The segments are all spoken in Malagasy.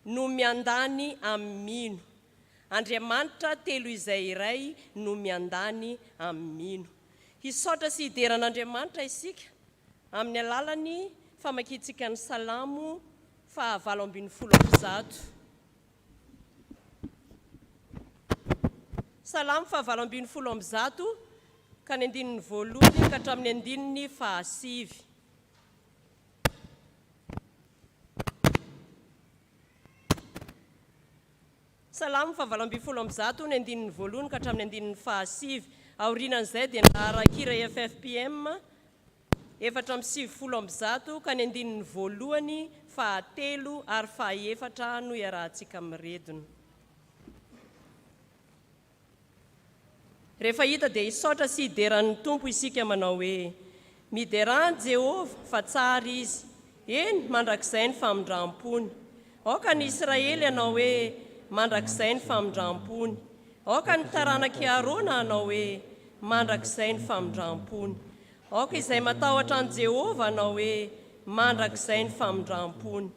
no miandany amin'ny mino. Andriamanitra telo izay iray no miandany amin'ny mino. Hisaotra sy hideran'Andriamanitra isika amin'ny alalany famakiantsika ny salamo 7:10. Salamo 7:10 ka ny andininy voalohany ka hatramin'ny andininy 9. Salamo 7:10 ny andininy voalohany ka hatramin'ny andininy 9. Aorianan'izay dia naharakira FFPM 4:70 ka ny andininy voalohany 3 ary 4 no iarahantsika amin'ny redona. Rehefa hita dia hisaotra sy hideran'ny tompo isika manao hoe mideran Jehova fa tsara izy, eny mandrakizay ny famindram-pony. Aoka ny Israely anao hoe mandrakizay ny famindram-pony. Aoka ny taranaka Arona anao hoe mandrakizay ny famindram-pony. Aoka izay matahotra an Jehova anao hoe mandrakizay ny famindram-pony.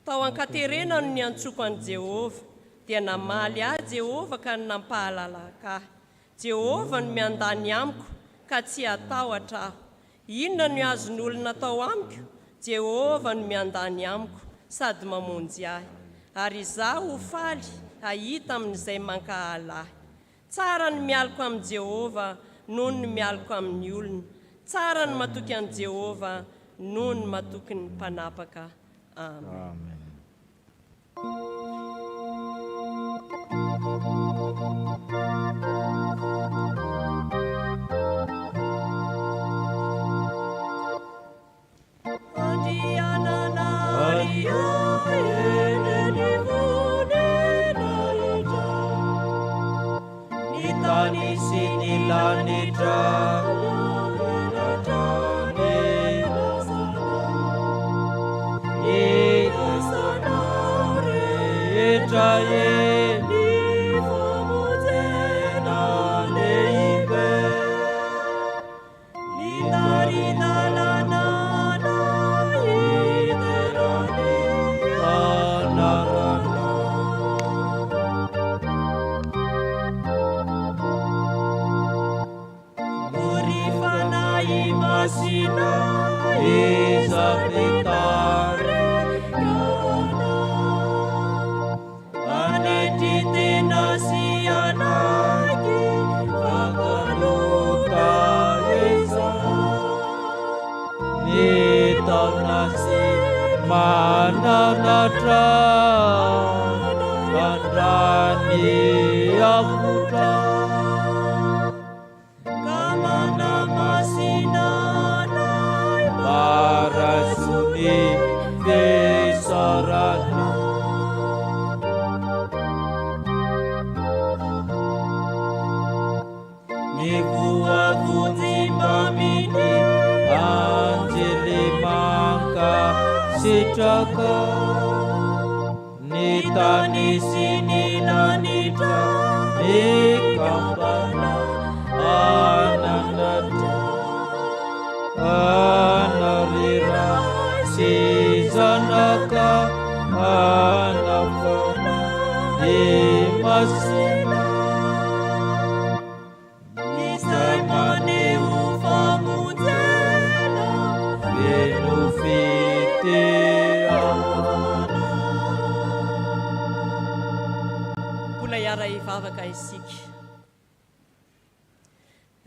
Tao an-katerena no ny antsoko an Jehova, dia namaly ahy Jehova ka nampahalalaka ahy. Jehova no miandany amiko ka tsy atahotra aho. Inona no azon'olona atao amiko? Jehova no miandany amiko sady mamonjy ahy. Ary izaho ho faly ahita amin'izay mankahala ahy. Tsara ny mialoko amin'ny Jehova noho ny mialoko amin'ny olona. Tsara ny matoky an Jehova noho ny matoky ny mpanapaka. Amen.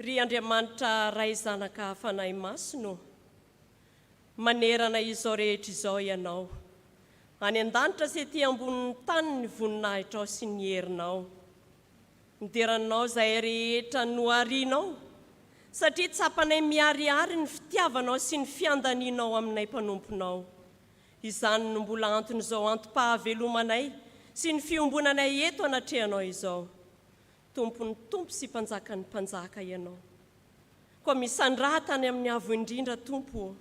Ry Andriamanitra ray zanaka fanahy masino, manerana izao rehetra izao ianao. Any an-danitra sy ety ambonin'ny tany ny voninahitrao sy ny herinao. Mideranao izay rehetra no arianao, satria tsapanay miariary ny fitiavanao sy ny fiandanianao aminay mpanomponao. Izany no mbola anton'izao antom-pahavelomanay sy ny fiombonanay eto anatrehanao izao. Tompony tompo sy mpanjakany mpanjaka ianao. Koa misandraha tany amin'ny avo indrindra tompo.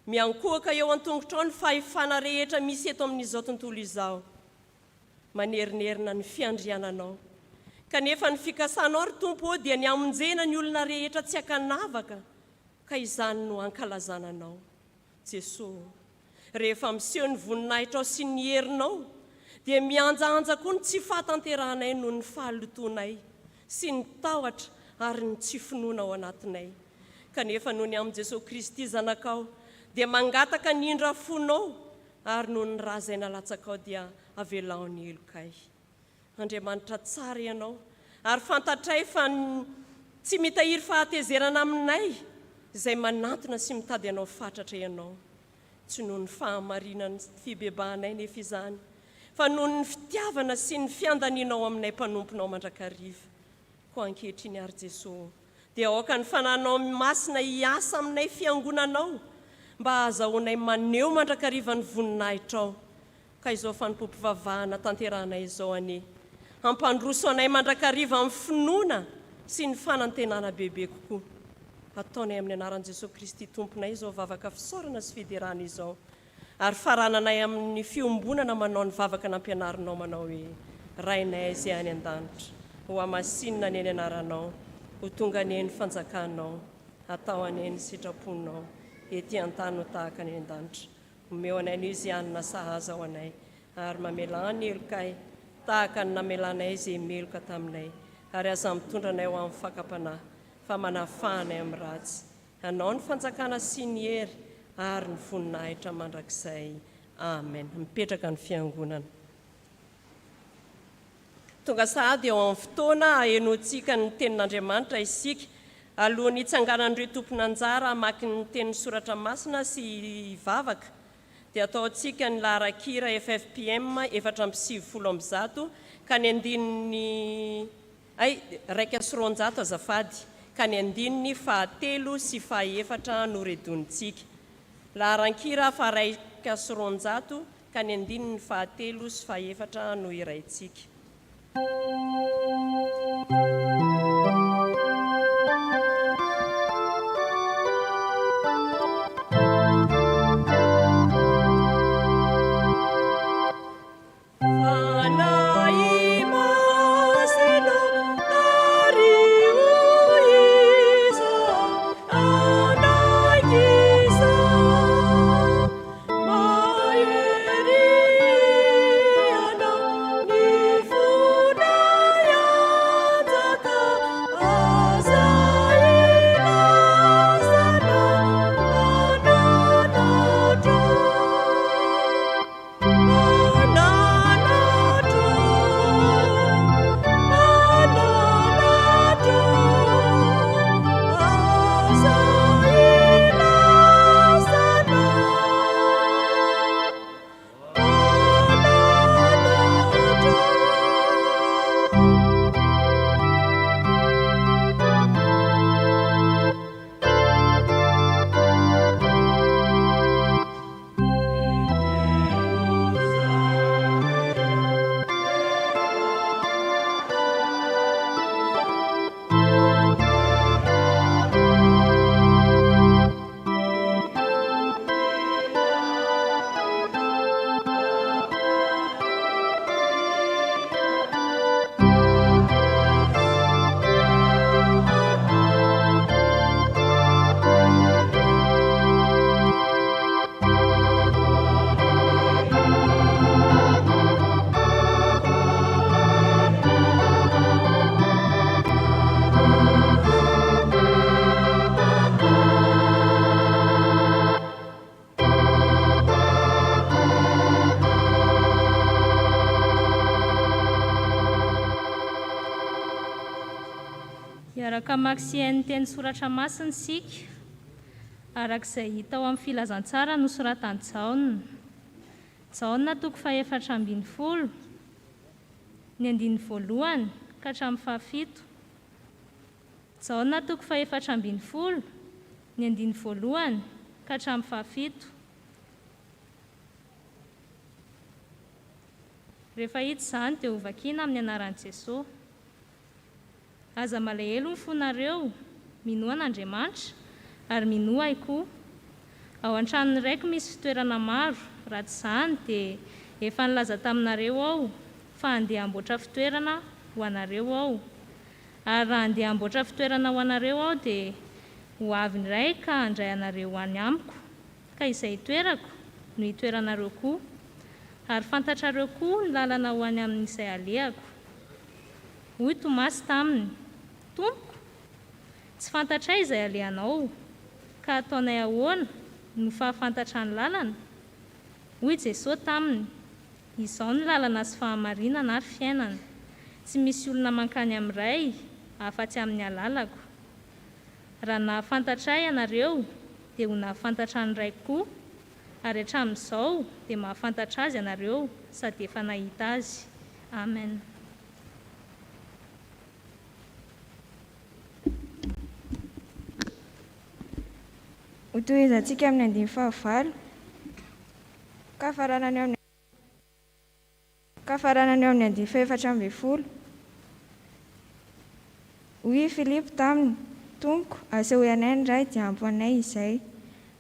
Miankohaka eo an-tongotrao ny fahefana rehetra misy eto amin'izao tontolo izao. Manerinerina ny fiandriananao. Kanefa ny fikasanao ry tompo dia ny amonjena ny olona rehetra tsy akanavaka, ka izany no ankalazananao. Jesosy, rehefa miseho ny voninahitrao sy ny herinao, dia mianjaanja koa ny tsy fahatanteranay noho ny fahalotonay sy ny tahotra ary ny tsy finoana ao anatinay. Kanefa noho ny amin'i Jesosy Kristy zanakao dia mangataka ny indra fonao ary noho ny raha izay nalatsakao dia avelaony elokay. Andriamanitra tsara ianao ary fantatray fa tsy mitahiry fahatezerana aminay izay manantona sy mitady anao fatratra ianao. Tsy noho ny fahamarinany fibebahanay nefa izany, fa noho ny fitiavana sy ny fiandanianao aminay mpanomponao mandrakariva. Koa ankehitriny ary Jesosy dia aoka ny fananao masina hiasa aminay fiangonanao mba ahazahoanay maneho mandrakariva ny voninahitrao. Ka izao fanompompivavahana tanteranay izao anie, ampandroso anay mandrakariva amin'ny finoana sy ny fanantenana bebe kokoa. Ataonay amin'ny anaran'i Jesosy Kristy tomponay izao vavaka fisaorana sy fiderana izao, ary farananay amin'ny fiombonana manao ny vavaka nampianarinao manao hoe: Rainay izay any an-danitra, ho amasinina ny anaranao, ho tonga ny fanjakanao, atao any sitraponao, ety an-tany ho tahaka ny an-danitra. Omeo anay ny izy anina sahaza ho anay, ary mamela ny elokay tahaka ny namelanay izay meloka taminay, ary aza mitondra anay ho amin'ny fakapanahy, fa manafahanay amin'ny ratsy. Anao ny fanjakana sy ny hery ary ny voninahitra mandrakizay. Amen. Mipetraka ny fiangonana. Tonga sahady eo amin'ny fotoana ahenoantsika ny tenin'Andriamanitra isika, alohan'ny hitsanganan'ireo tompon'anjara maki ny tenin'ny soratra masina sy vavaka, dia ataontsika ny laharan-kira FFPM 470 ka ny andininy 100 azafady, ka ny andininy 3 sy 4 no redonitsika. Laharan-kira 100 ka ny andininy 3 sy 4 no iraitsika. Maksian'ny teny soratra masina sika arak'izay hita ao amin'ny filazantsara nosoratany Jaona toko 4:10 ny 1 ka hatramin'ny 7. Jaona toko 4:10 ny 1 ka hatramin'ny 7. Rehefa hita izany dia ho vakiana amin'ny anaran'i Jesosy. Aza malahelo ny fonareo minoa an'Andriamanitra ary minoa ahy koa. Ao an-tranony raiky misy fitoerana maro, raha tsy izany dia efa nilaza taminareo ao fa andeha hamboatra fitoerana ho anareo ao. Ary raha andeha hamboatra fitoerana ho anareo ao dia ho avy ny iray ka handray anareo any amiko, ka izay hitoerako no hitoeranareo koa. ary fantatrareo koa ny lalana ho any amin'izay alehako. Hoy Tomasy taminy: Tompoko, tsy fantatray izay alehanao, ka ataonay ahoana no fahafantatra ny lalana? Hoy Jesosy taminy: izao ny lalana sy fahamarinana ary fiainana. Tsy misy olona mankany amin'ray afa-tsy amin'ny alalako. Raha nahafantatra ianareo dia ho nahafantatra ny ray koa, ary hatramin'izao dia mahafantatra azy ianareo sady efa nahita azy. Amen. Hotohizantsika amin'ny andiny fahavalo. Kafaranany eo amin'ny andiny faefatra ambin'ny folo. Hoy Filipo taminy: Tompoko, aseho anay ny ray dia ampy anay izay.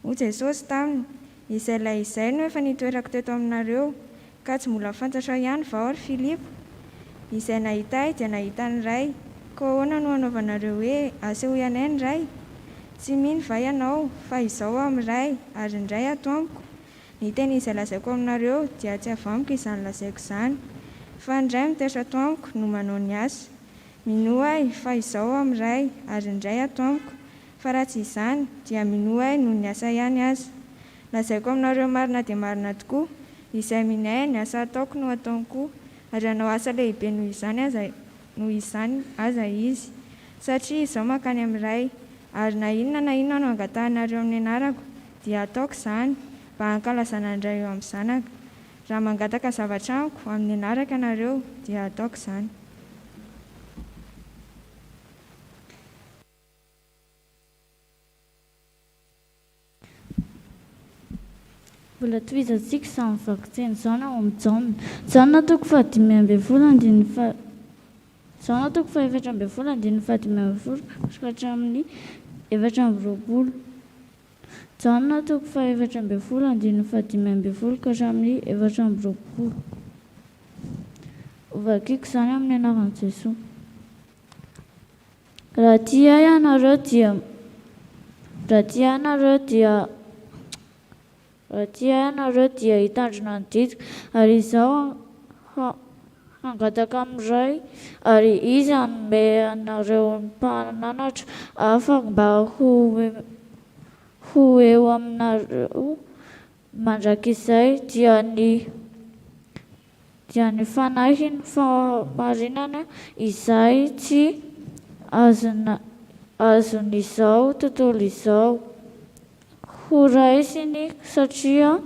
Hoy Jesosy taminy: izay lay izay no efa nitoerako teto aminareo, ka tsy mbola fantatra ihany vao ry Filipo? Izay nahita dia nahita ny ray. Ka ahoana no anaovanareo hoe aseho anay ny ray? Tsy mino va ianao fa izao amin'ny ray, ary ny ray ato amiko? Ny teny izay lazaiko aminareo dia tsy avamiko izany lazaiko izany, fa ny ray mitoetra ato amiko no manao ny asa. Mino ahy fa izao amin'ny ray, ary ny ray ato amiko, fa raha tsy izany dia mino ahy noho ny asa ihany aza. Lazaiko aminareo marina dia marina tokoa, izay minay ny asa ataoko no ataony koa, ary hanao asa lehibe noho izany aza izy, satria izao mankany amin'ny ray. Ary na inona no angatahanareo amin'ny anarako dia ataoko izany mba hankalazana ny ray eo amin'ny zanaka. Raha mangataka zavatra amiko amin'ny anaraka ianareo dia ataoko izany. Mbola tohizantsika izany vakotseny izao na ao amin'ny Jaona. Jaona toko fahadimy ambin'ny folo andininy Jaona toko fahaefatra ambin'ny folo andininy fahadimy ambin'ny folo ka hatramin'ny efatra amby roapolo. Jaona toko fahaefatra ambin'ny folo andininy fahadimy ambin'ny folo ka hatramin'ny efatra amby roapolo. Vakiako izany amin'ny anaran'i Jesosy. Raha tia ianareo dia hitandrina ny didika, ary izaho hangataka amin'ny ray, ary izy hanome anareo ny mpahananatra hafa mba ho eo aminareo mandrakizay dia ny fanahy ny fahamarinana izay tsy azon'izao tontolo izao ho raisiny, satria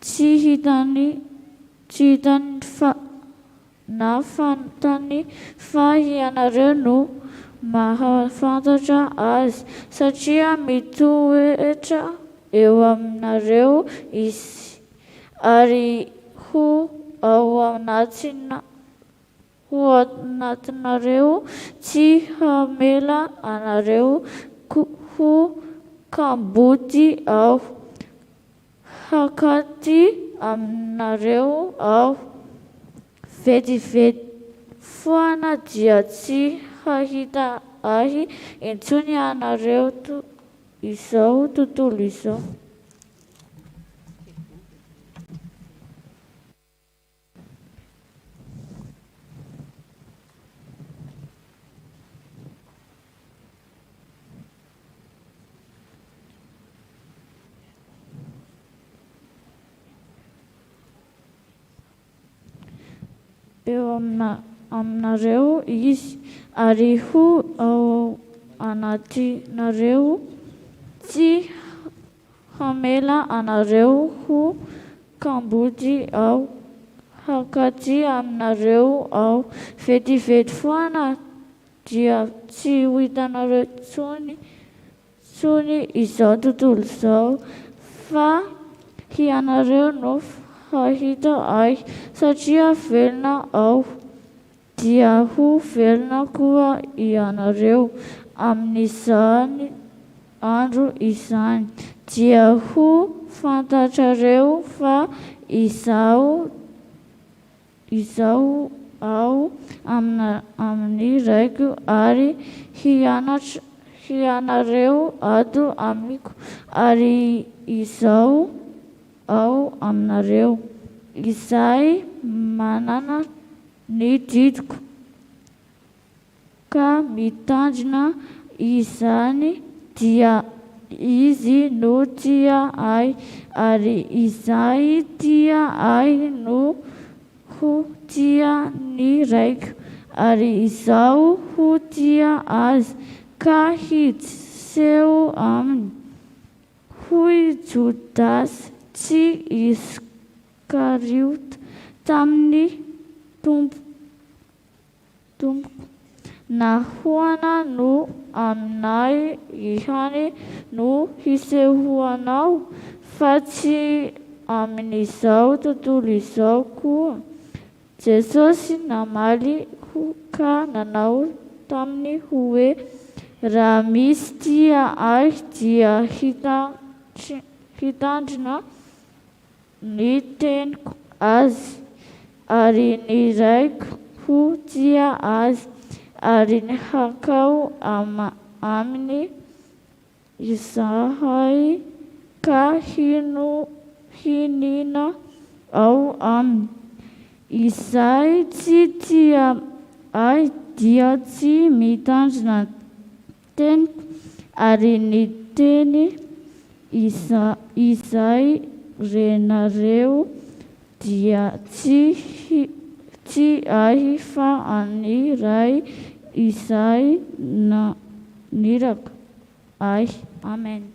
tsy hitany na fantany fa ianareo no mahafantatra azy, satria mitoetra eo aminareo izy, ary ao anatinareo, tsy hamela anareo ho kambody aho, hakaty aminareo aho. Vetivety foana dia tsy hahita ahy intsony anareo izao tontolo izao. Eo aminareo izy, ary ao anatinareo, tsy hamela anareo ho kambody aho, hakaty aminareo aho. Vetivety foana dia tsy ho hitanareo intsony izao tontolo izao, fa ianareo no hahita ahy, satria velona aho, dia ho velona koa ianareo. Amin'izany andro izany dia ho fantatrareo fa izaho aho amin'ny raiko, ary ianareo ato amiko, ary izaho ao aminareo. izay manana ny didiko ka mitandrina izany dia izy no tia ahy ary izay tia ahy no ho tia ny raiko ary izaho ho tia azy ka hiseho aminy. Hoy Jodasy tsy Iskariota tamin'ny tompoko, nahoana no aminay ihany no hisehoanao fa tsy amin'izao tontolo izao koa. Jesosy namaly ka nanao taminy hoe raha misy tia ahy dia hitandrina ny teniko azy ary ny raiko ho tia azy ary ny hakao aminy izahay ka hinina ao aminy. Izay tsy tia ahy dia tsy mitandrina teniko ary ny teny izay renareo dia tsy ahy fa any ray izay niraka ahy. Amen.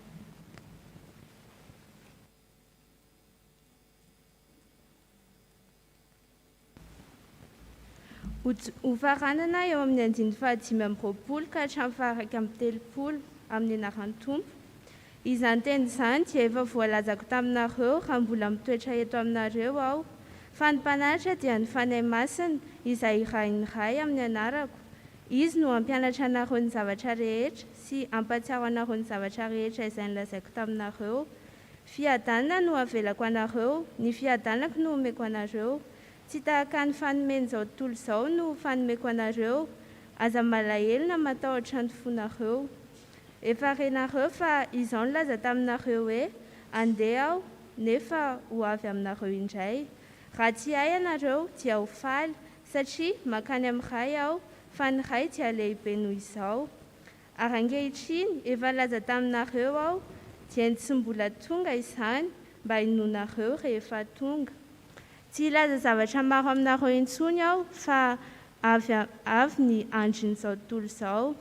Hofaranana eo amin'ny 5:20 ka hatramin'ny 1:30 amin'ny anaran'ny Tompo. Izany teny izany dia efa voalazako taminareo raha mbola mitoetra eto aminareo aho. Fa ny mpanatra dia ny fanahy masina izay iray ny ray amin'ny anarako. Izy no hampianatra anareo ny zavatra rehetra sy hampatsiaro anareo ny zavatra rehetra izay nolazaiko taminareo. Fiadanana no avelako anareo, ny fiadanako no omeko anareo. Tsy tahaka ny fanomeny izao tontolo izao no fanomeko anareo, aza malahelo na matahotra ny fonareo. Efa renareo fa izao nilaza taminareo hoe andeha aho nefa ho avy aminareo indray. Raha tsy ahy ianareo dia ho faly satria mankany amin'ny ray aho fa ny ray dia lehibe noho izao. Ary ankehitriny efa laza taminareo aho dia ny tsy mbola tonga izany mba hinonareo rehefa tonga. Tsy ilaza zavatra maro aminareo intsony aho fa avy ny andron'izao tontolo izao.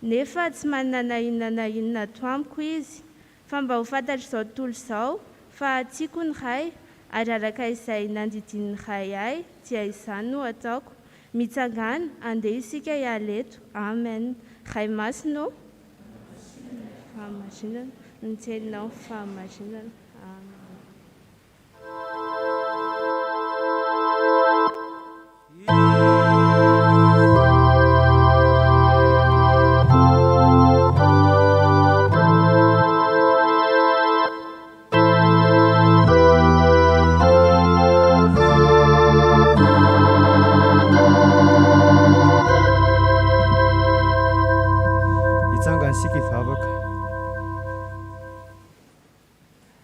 Nefa tsy manana inona ato amiko izy, fa mba ho fantatr' izao tontolo izao fa tiako ny ray ary araka izay nandidin'ny ray ahy dia izany no ataoko. Mitsangana andeha isika ialeto. Amen. Ray masina ô fahamasinana, ny tseninao fahamasinana. Amen.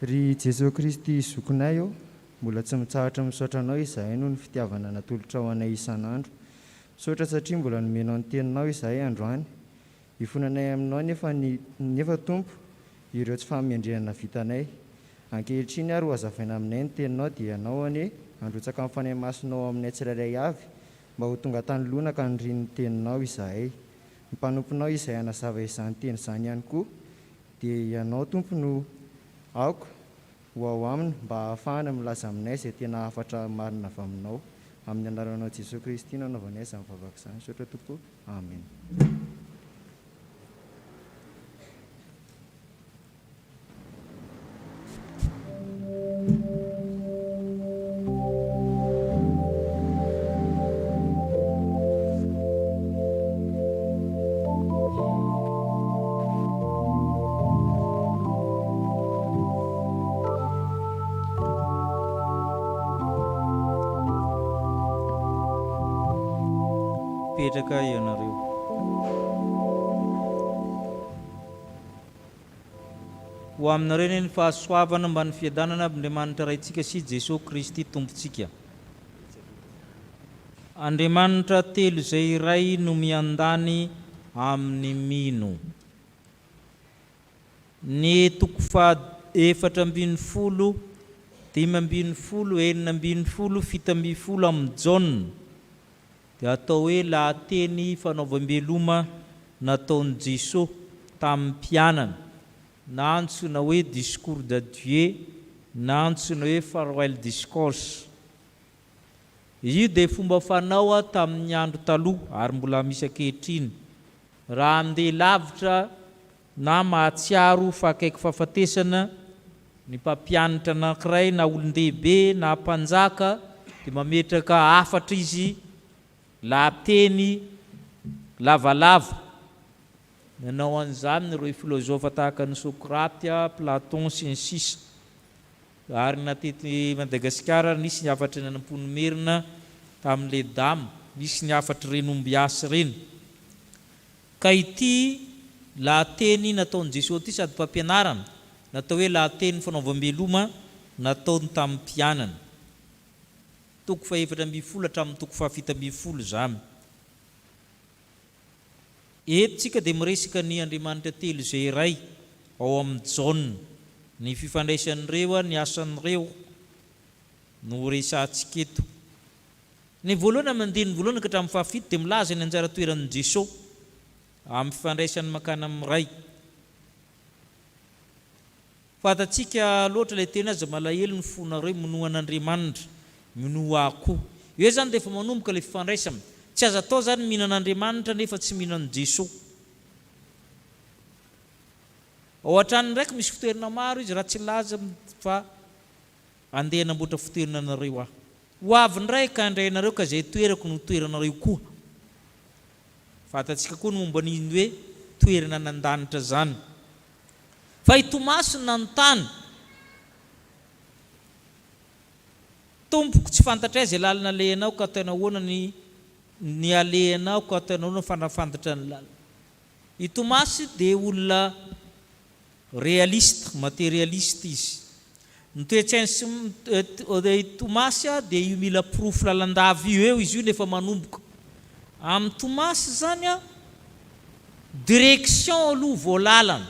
Ry Jesosy Kristy zokinay ô, mbola tsy mitsahatra misaotra anao izahay noho ny fitiavana natolotra ho anay isan'andro. Misaotra satria mbola nomenao ny teninao izahay androany. Hifonanay aminao nefa Tompo ireo tsy fahamendrehana vitanay. Ankehitriny ary ho hazavaina aminay ny teninao dia ianao anie androtsaka amin'ny fanahy masinao aminay tsirairay avy mba ho tonga tany lona ka niriany ny teninao izahay. Ny mpanomponao izay hanazava izany teny izany ihany koa dia ianao Tompo no aoko ho ao aminy mba ahafahana milaza aminay izay tena hafatra marina avy aminao. Amin'ny anaranao Jesosy Kristy nanaovanay izany vavaka izany. Misaotra Tompo. Amen. Petraka ianareo. ho aminareo ny fahasoavana mba ny fiadanana Andriamanitra raintsika sy Jesosy Kristy tompontsika. Andriamanitra telo izay iray no miandany amin'ny mino. Ny toko faha-efatra ambin'ny folo, 5 ambin'ny folo, 6 ambin'ny folo, 7 ambin'ny folo amin'ny Jaune dia atao hoe lahateny fanaovam-beloma nataon'i Jesosy tamin'ny mpianana, na antsoina hoe discours d'adieu, na antsoina hoe farewell discourse. Io dia fomba fanao tamin'ny andro taloha ary mbola misy ankehitriny. Raha andeha lavitra na mahatsiaro fakaiky fahafatesana ny mpampianatra anankiray na olon-dehibe na mpanjaka dia mametraka afatra izy lahateny lavalava. Nanao an'izany ireo filozofa tahaka ny Sokraty, Platon sy ny sisa. Ary natety Madagasikara nisy ny afatra ny anampony merina tamin'ilay damo, nisy ny afatra renombiasy reny. Ka ity lahateny nataon'i Jesosy ity sady mpampianarana, natao hoe lahateny fanaovam-beloma nataony tamin'ny mpianana. Toko faha-efatra ambin'ny folo hatramin'ny toko faha-fito ambin'ny folo zany. Eto dia miresaka ny Andriamanitra telo izay iray ao amin'ny Jaune. Ny fifandraisan'ireo, ny asan'ireo no resantsika eto. Ny voalohany amin'ny andininy voalohany ka hatramin'ny faha-fito dia milaza ny anjara toeran'i Jesosy amin'ny fifandraisany makana amin'ny ray. Fatatsika loatra ilay teny aza malahelo ny fonareo minoan'Andriamanitra, minoa akoho. Io zany dia efa manomboka ilay fifandraisana. Tsy azo atao zany mihinan'Andriamanitra nefa tsy mihinan' Jesosy. Ao an-trano ndraiky misy fitoerana maro izy raha tsy laza fa andeha hanamboatra fitoerana anareo aho. Ho avy ndray ka handray anareo ka izay toerako no toeranareo koa. Fatatsika koa no momba n'iny hoe toerana nan-danitra zany. Fa i Tomasy nanontany, tompoko tsy fantatra izay lalana alehanao ka ataonao ahoana ny alehanao ka ataonao ahoana fanafantatra ny lalana. I Tomasy dia olona réaliste, matérialiste izy. Ny toe-tsainy Tomasy dia io mila proof lalandava eo izy io nefa manomboka. Amin'ny Tomasy zany direction aloha voalalana.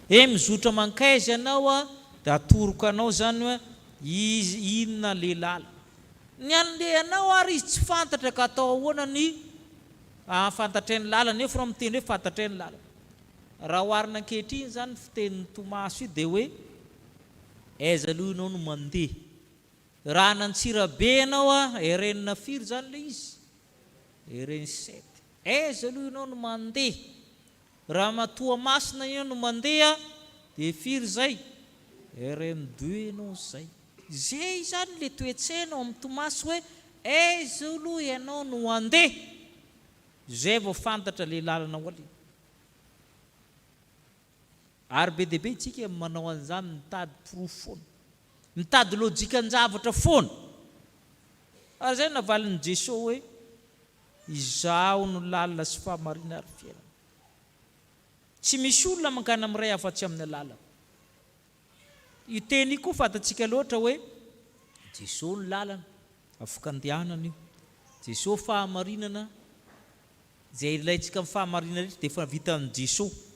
Mizotra mankaiza ianao dia atoroko anao zany izy inona le lalana. Ny andehanao ary izy tsy fantatra ka atao ahoana ny fantatra ny lalana nefa raha miteny hoe fantatra ny lalana. Raha oharina ankehitriny zany fitenin'ny Tomasy io dia hoe aiza aloha ianao no mandeha. Raha nantsirabe ianao herenina firy zany le izy, hereny 7. Aiza aloha ianao no mandeha. Raha matoa masina ianao no mandeha dia firy zay, hereny 2 ianao zay. Zay zany le toe-tsaina amin'ny Tomasy hoe aiza aloha ianao no andeha. Zay vao fantatra le lalana ao alina. Ary be dia be itsika manao an'izany mitady proof foana, mitady lôjikan-javatra foana. Ary zay navalin'i Jesosy hoe izaho no lalana sy fahamarina ary fiainana. Tsy misy olona mankany amin'ny ray afa-tsy amin'ny lalana. Io teny koa fatatsika loatra hoe Jesosy ny lalana, afaka andehanana io. Jesosy fahamarinana, izay ilaitsika amin'ny fahamarinana rehetra dia efa vita amin'ny Jesosy.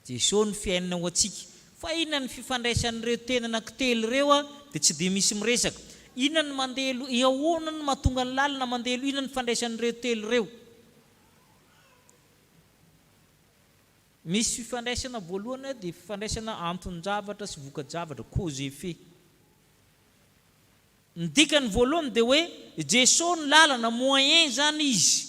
Jesosy ny fiainana ho antsika. Fa inona ny fifandraisan'ireo tena anankitelo ireo dia tsy dia misy miresaka. Inona ny mandelo, ahoana ny mahatonga ny lalana mandelo, inona ny fifandraisan'ireo telo ireo. Misy fifandraisana voalohany dia fifandraisana anton-javatra sy voka-javatra, cause et effet. Ny dikany voalohany dia hoe Jesosy ny lalana, moyen zany izy.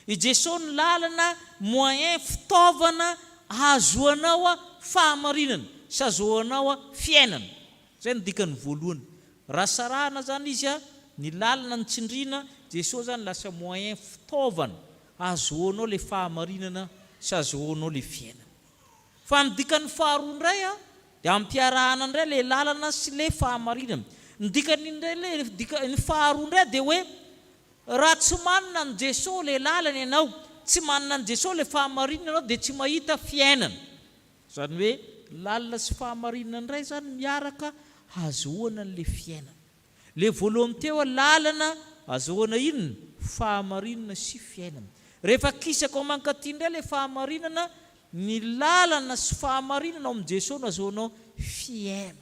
I Jesosy ny lalana, moyen, fitaovana ahazoanao fahamarinana, sy ahazoanao fiainana. Zay ny dikany voalohany. Raha sarahana zany izy ny lalana ny tsindriana, Jesosy zany lasa moyen, fitaovana ahazoanao le fahamarinana sy ahazoanao le fiainana. Fa ny dikany faharoa indray dia ampiarahana indray le lalana sy le fahamarinana. Ny dikany indray ny faharoa indray dia hoe raha tsy manana ny Jesosy le lalana ianao, tsy manana ny Jesosy le fahamarinana ianao dia tsy mahita fiainana. Zany hoe lalina sy fahamarinana indray zany miaraka azoana n'le fiainana. Le voalohany teo a lalana azoana inona fahamarinana sy fiainana. Rehefa kisaka ao mankaty indray le fahamarinana, ny lalana sy fahamarinana ao amin'ny Jesosy no azoanao fiaina.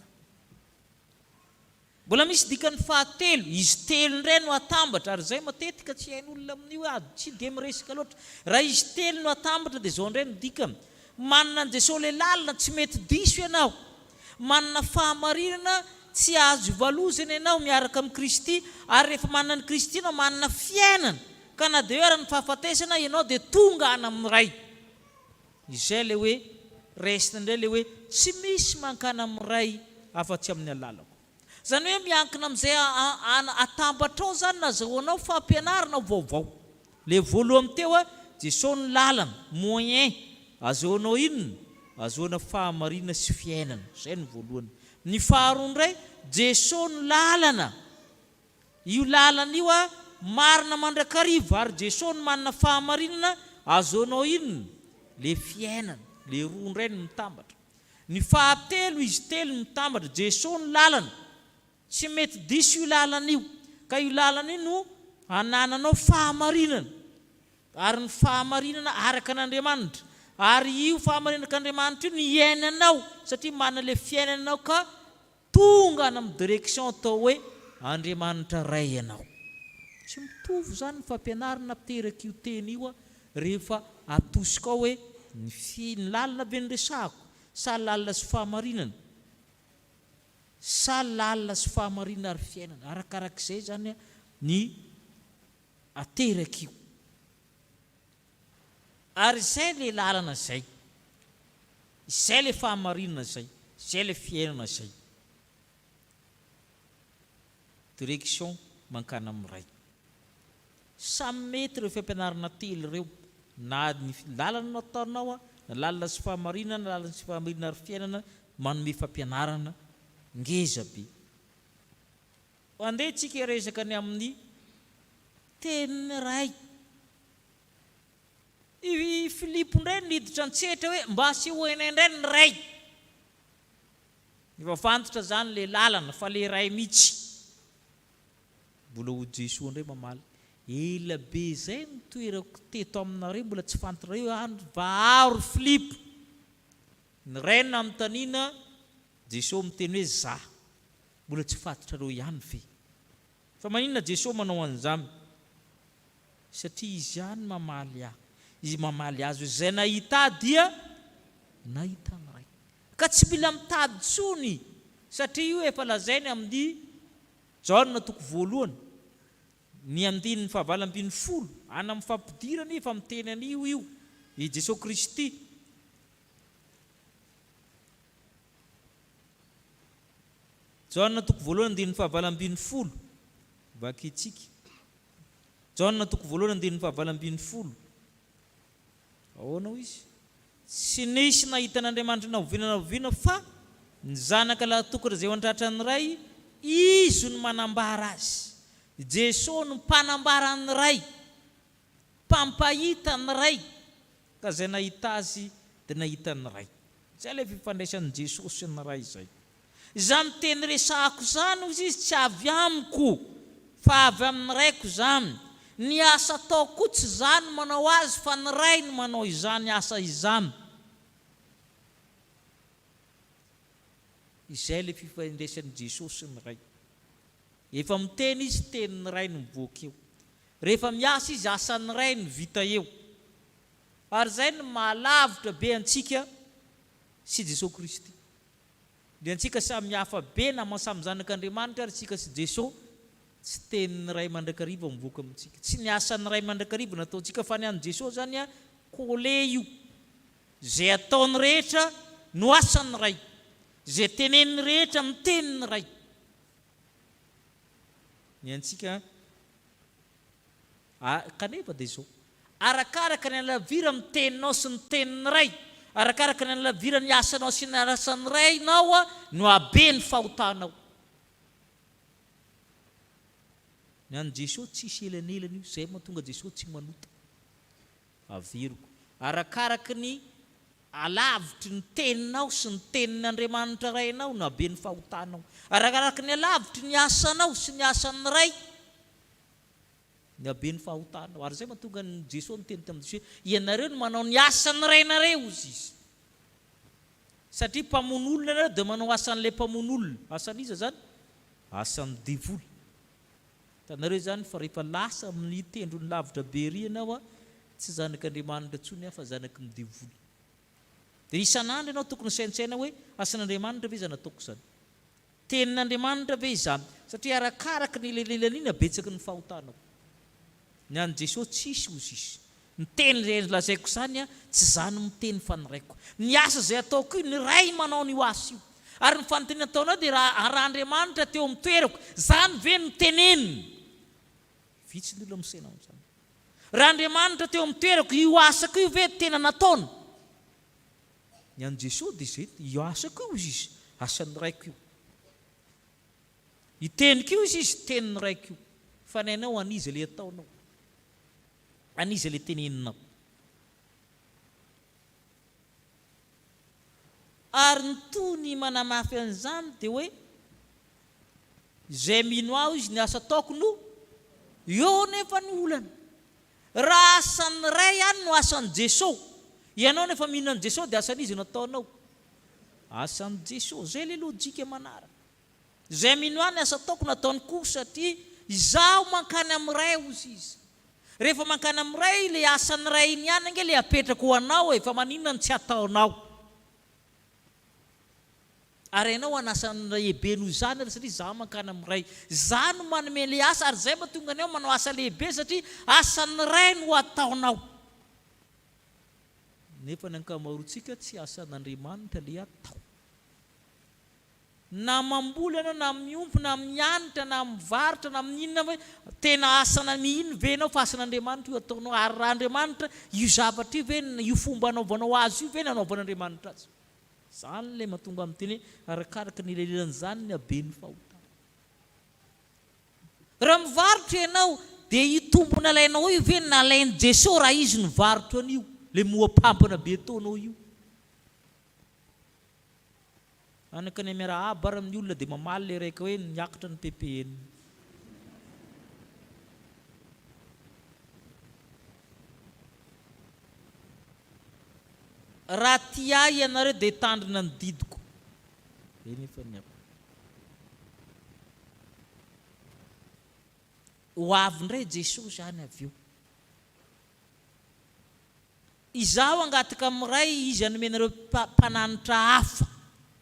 Mbola misy dikany fahatelo, izy telo indray no atambatra, ary zay matetika tsy hain'olona amin'io tsy dia miresaka loatra. Raha izy telo no atambatra dia zao indray no dikany. Manana an Jesosy le lalina tsy mety diso ianao. Manana fahamarinana tsy azo ivalozana ianao miaraka amin'ny Kristy, ary rehefa manana ny Kristy ianao manana fiainana, ka na dia hoe ny fahafatesana ianao dia tonga any amin'ny ray. Izay le hoe resina indray le hoe tsy misy mankana amin'ny ray afa-tsy amin'ny alalako. Zany hoe miankina amin'izay atambatra ao zany nazahoanao fampianarana vaovao. Le voalohany teo a Jesosy ny lalana, moyen, azahoanao inona? Azahoana fahamarinana sy fiainana. Zay ny voalohany. Ny faharoa indray, Jesosy ny lalana. Io lalana io a marina mandrakariva, ary Jesosy ny manana fahamarinana, azahoanao inona? Le fiainana. Le roa indray ny mitambatra. Ny fahatelo, izy telo ny mitambatra, Jesosy ny lalana. Tsy mety diso io lalana io, ka io lalana io no anananao fahamarinana, ary ny fahamarinana araka an'Andriamanitra, ary io fahamarinana k'Andriamanitra io ny iainanao, satria manana le fiainanao ka tonga any amin'ny direction atao hoe Andriamanitra ray ianao. Tsy mitovy zany ny fampianarana apiteraka io teny io a rehefa atosika ao hoe ny lalina be ny resahako, sa lalina sy fahamarinana, sa lalina sy fahamarinana ary fiainana. Arakarak'izay zany ny ateraka io. Ary izay le lalana zay, izay le fahamarinana zay, izay le fiainana zay. Direction mankana amin'ny ray. Samy mety ireo fampianarana telo ireo, na ny lalana nataonao na lalina sy fahamarinana, na lalina sy fahamarinana ary fiainana, manome fampianarana ngeza be. Andeha tsika resaka ny amin'ny teniny ray. I Filipo indray niditra antsetra hoe mba asehoana indray ny ray. Efa fantotra zany le lalana fa le ray mihitsy. Mbola ho Jesosy indray mamaly, ela be zay ny toerako teto aminareo mbola tsy fantareo andro vaharo Filipo. Ny ray na amin'ny tanina Jesosy miteny hoe za, mbola tsy fantatrareo ihany ve. Fa maninona Jesosy manao an'izany? Satria izy ihany mamaly ahy. Izy mamaly azy izay nahita dia nahita ny ray. Ka tsy mila mitady tsony, satria io efa lazainy amin'ny Jaona toko voalohany, ny andininy fahavalambin'ny folo, ana amin'ny fampidirana efa miteny an'io io, i Jesosy Kristy. Jaona toko voalohany andininy fahavalambin'ny folo, vakitsika. Jaona toko voalohany andininy fahavalambin'ny folo. Ahoana izy? Tsy nisy nahita n'Andriamanitra nahoviana fa ny zanaka lahatokana izay antratra ny ray, izy no manambara azy. Jesosy no mpanambara ny ray, mpampahita ny ray, ka izay nahita azy dia nahita ny ray. Izay ilay fifandraisan'i Jesosy sy ny ray izay. Izany teny resahako zany izy tsy avy amiko, fa avy amin'ny raiko zany. Ny asa ataoko tsy zany manao azy, fa ny ray no manao izany asa izany. Izay le fifandraisan'i Jesosy sy ny ray. Efa miteny izy tenin'ny ray no mivoaka eo. Rehefa miasa izy asan'ny ray no vita eo. Ary izay no mahalavitra be antsika sy Jesosy Kristy. Dia antsika samy hafa be na samy zanak'Andriamanitra, ary tsika sy Jesosy tsy tenin'ny ray mandrakariva mivoaka amintsika. Tsy ny asan'ny ray mandrakariva nataontsika, fa ny an'i Jesosy zany a kôle io. Zay ataony rehetra no asan'ny ray. Zay tenen'ny rehetra ny tenin'ny ray. Ny antsika kanefa dia zao. Arakaraka ny alavira amin'ny teninao sy ny tenin'ny ray, arakaraka ny alavira ny asanao sy ny asan'ny raynao a no abe ny fahotanao. Ny an'i Jesosy tsisy elanelana io, izay mahatonga Jesosy tsy manota. Averiko. Arakaraka ny alavitry ny teninao sy ny tenin'Andriamanitra rainao no habe ny fahotanao. Arakaraka ny alavitry ny asanao sy ny asan'ny ray ny habe ny fahotanao. Ary zay mahatonga ny Jesosy niteny tamin'ny Jesosy hoe ianareo no manao ny asan'ny rainareo ozy izy. Satria mpamono olona ianareo dia manao asan'ilay mpamono olona. Asan'iza zany? Asan'ny devoly. Tanareo zany fa rehefa lasa amin'ny tendro ny lavitra be ry ianao tsy zanak'Andriamanitra intsony fa zanaky ny devoly. Dia isan'andro ianao tokony saintsaina hoe asan'Andriamanitra ve izany nataoko zany? Tenin'Andriamanitra ve izany? Satria arakaraka ny lelelaniana betsaky ny fahotanao. Ny an'i Jesosy tsisy ozy izy. Ny teny izay lazaiko zany tsy zany miteny fa ny raiko. Ny asa izay ataoko io ny ray manao ny asa io. Ary ny fanontaniana ataonao dia raha Andriamanitra teo amin'ny toerako, zany ve no teneniny? Vitsy ny olona misena amin'izany. Raha Andriamanitra teo amin'ny toerako, io asako io ve tena nataony? Ny an'i Jesosy dia izay, io asako io izy, asan'ny raiko io. Iteniko io izy, tenin'ny raiko io. Fa ny anao aniza ilay ataonao? Aniza ilay teneninao? Ary ny tony manamafy an'izany dia hoe izay mino aho izy ny asa ataoko no eo nefa ny olana. Raha asan'ny ray ihany no asan'i Jesosy, ianao nefa mino an'i Jesosy dia asan'izy no ataonao? Asan'i Jesosy. Zay ilay lojika manaraka. Izay mino aho ny asa ataoko no ataony koa satria izaho mankany amin'ny ray ozy izy. Rehefa mankany amin'ny ray ilay asan'ny ray iny ihany ange ilay apetraka ho anao fa maninona no tsy ataonao? Ary ianao anasan'ny lehibe noho izany satria izaho mankany amin'ny ray. Izaho no manome ilay asa ary izay mahatonga anao manao asa lehibe satria asan'ny ray no ataonao. Nefa ny ankamaroantsika tsy asan'Andriamanitra ilay atao. Na mamboly ianao, na miompy, na mianatra, na mivarotra, na mininona hoe tena asana mihino ve ianao fa asan'Andriamanitra io ataonao? Ary raha Andriamanitra io zavatra io ve io fomba anaovanao azy io ve nanaovan'Andriamanitra azy? Zany ilay mahatonga amin'ny teny arakaraka ny lelan'izany ny habeny fahotana. Raha mivarotra ianao dia io tombony alainao io ve nalain'i Jesosy raha izy nivarotra an'io, ilay moapampana be ataonao io? Anaka ny miarahaba ary amin'ny olona dia mamaly ilay raika hoe niakatra ny pepeheny. Raha tia ianareo dia tandrina ny didiko. Eny efa niapa. Ho avy indray Jesosy zany avy eo. Izaho angataka amin'ny ray izy anomenareo mpananatra hafa.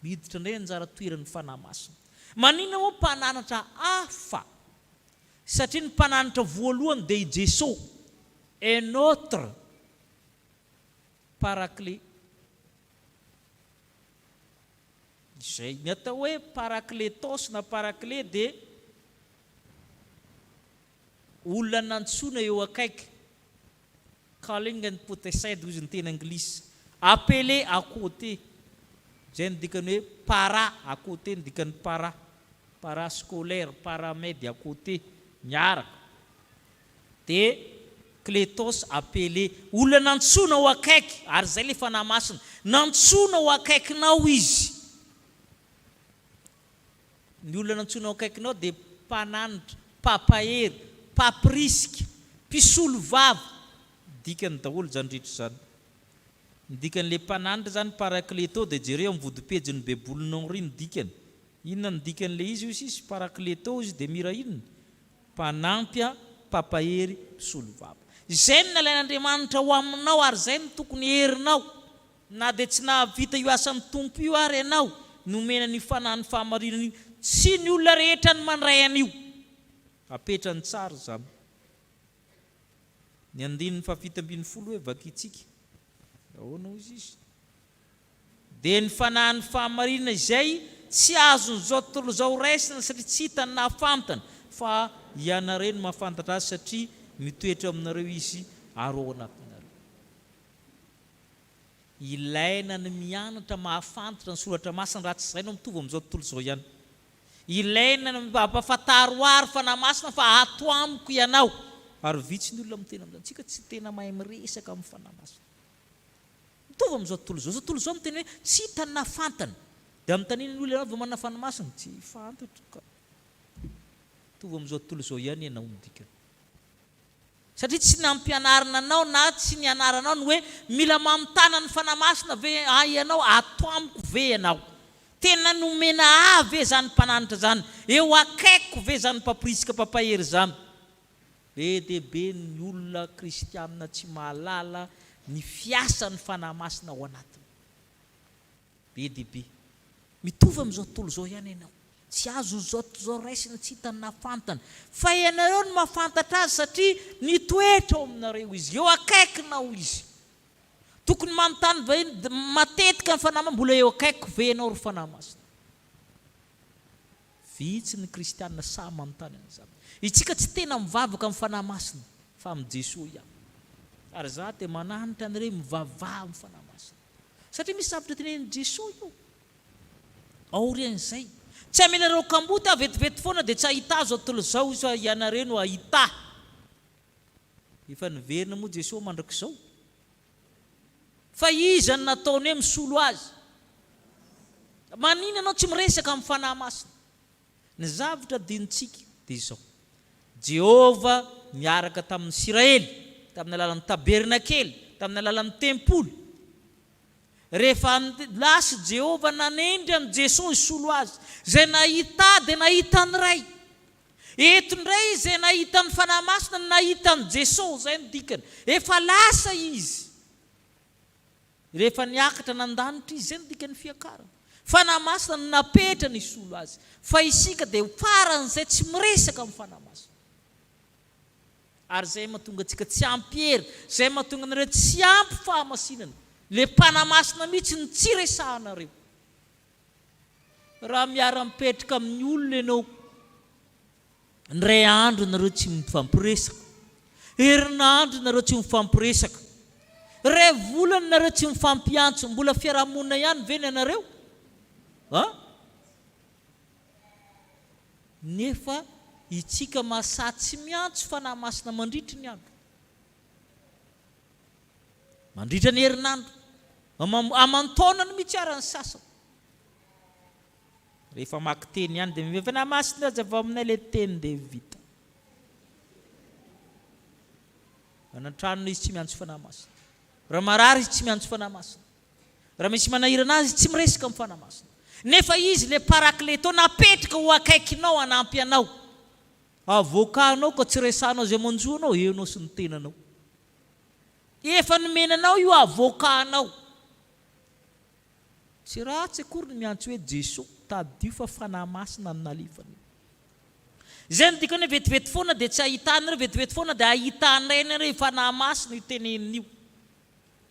Miditra indray anjara toeran'ny fanahy masina. Maninona moa mpananatra hafa? Satria ny mpananatra voalohany dia i Jesosy. Un autre paraclet. Izay ny atao hoe parakletos na parakle dia olona nantsoina eo akaiky. Calling and put aside ozy ny teny anglisy. Appelé à côté. Zay ny dikany hoe para à côté ny dikany para. Parascolaire, paramède à côté. Miaraka. Dia kletos appelé. Olona nantsoina ho akaiky. Ary zay le fanahy masina. Nantsoina ho akaikinao izy. Ny olona nantsoina ho akaikinao dia mpananitra, papahery, paprisika, mpisolo vava. Dikany daholo zany rehetra zany. Ny dikan'ilay mpananitra zany parakleto dia jereo amin'ny vodipejin'ny bebolonao ry ny dikany. Inona ny dikan'ilay izy io sisy parakleto izy dia mira inona? Mpanampy, papahery, mpisolo vava. Izay no nalain'Andriamanitra ho aminao ary izay no tokony herinao. Na dia tsy nahavita io asan'ny tompo io ary ianao nomena ny fanahy ny fahamarinana io. Tsy ny olona rehetra ny mandray an'io. Apetrany tsara zany. Ny 170 hoe vakitsika. Ahoana izy izy? Dia ny fanahy ny fahamarinana izay tsy azon'izao tontolo izao raisina satria tsy hitany na fantany fa ianareo no mahafantatra azy satria mitoetra aminareo izy ary ao anatinareo. Ilaina ny mianatra mahafantatra ny soratra masina raha tsy izay no mitovy amin'izao tontolo izao ihany. Ilaina ny mampafantaro ary fanahy masina fa ato amiko ianao. Ary vitsy ny olona mitena amin'izany. Tsika tsy tena mahay miresaka amin'ny fanahy masina. mitovy amin'izao tontolo zao. Zao tontolo zao miteny hoe tsy hitany na fantany. Dia amin'ny taniny ny olona vao manana fanomasina tsy fantatra ka. Mitovy amin'izao tontolo zao ihany ianao midikana. Satria tsy nampianarina anao na tsy nianaranao ny hoe mila mamitana ny fanamasina ve ianao ato amiko ve ianao. Tena nomena ve zany mpananitra zany. Eo akaiko ve zany mpaporisika papahery zany. Be dehibe ny olona kristianina tsy mahalala ny fiasa ny fanamasina ao anatiny. Be dehibe. Mitovy amin'izao tontolo zao ihany ianao. Tsy azo zao raisina tsy hitany na fantany. Fa ianareo no mahafantatra azy satria nitoetra ao aminareo izy. Eo akaikinao izy. Tokony manontany ve matetika ny fanamasina mbola eo akaiko ve ianao ry fanamasina. Vitsy ny kristianina samy manontany an'izany. Itsika tsy tena mivavaka amin'ny fanamasina fa amin'ny Jesosy ihany. Ary za te mananitra anareo mivavaha amin'ny fanamasina. Satria misy zavatra tenenin Jesosy io. Aorian'izay. Tsy amenareo kamboty vetivety foana dia tsy ahita zao tontolo zao izy ianareo no ahita. Efa niverina moa Jesosy mandrakizao. Fa iza ny nataony hoe misolo azy. Manina anao tsy miresaka amin'ny fanamasina. Ny zavatra dinitsika dia izao. Jehova miaraka tamin'ny Israely, tamin'ny alalan'ny tabernakely, tamin'ny alalan'ny tempolo. Rehefa lasa Jehova nanendry amin'ny Jesosy isolo azy, zay nahita dia nahita ny ray. Eto indray izay nahita ny fanamasina nahita ny Jesosy, zay ny dikany. Efa lasa izy. Rehefa niakatra nandanitra izy, zay ny dikany fiakarana. Fanamasina no napetra ny isolo azy. Fa isika dia faran'izay tsy miresaka amin'ny fanamasina. Ary zay mahatonga antsika tsy ampy hery, zay mahatonga anareo tsy ampy fahamasinana. Le mpanamasina mihitsy ny tsy resahanareo. Raha miara-mipetraka amin'ny olona ianao, ndray andro nareo tsy mifampiresaka, herinandro nareo tsy mifampiresaka, ray volana nareo tsy mifampiantso, mbola fiarahamonina ihany ve ny anareo? Nefa itsika mahasahy tsy miantso fanamasina mandritra ny andro, mandritra ny herinandro, amantaona no mihitsy arany sasany. Rehefa maky teny ihany dia fanamasina aza avy aminay ilay teny dia vita. Anatranona izy tsy miantso fanamasina. Raha marary izy tsy miantso fanamasina. Raha misy manahirana azy tsy miresaka amin'ny fanamasina. Nefa izy le parakleto napetraka ho akaikinao hanampy anao. Avoakanao ka tsy resanao zay manjoanao, enao sy ny tenanao. Efa nomenanao io avoakanao. Tsy ratsy akory ny miantso hoe Jesosy tadio fa fanamasina ny nalefany. Zay ny dikany hoe vetivety foana dia tsy ahitanareo, vetivety foana dia ahitanay nareo fanamasina io tenenin'io.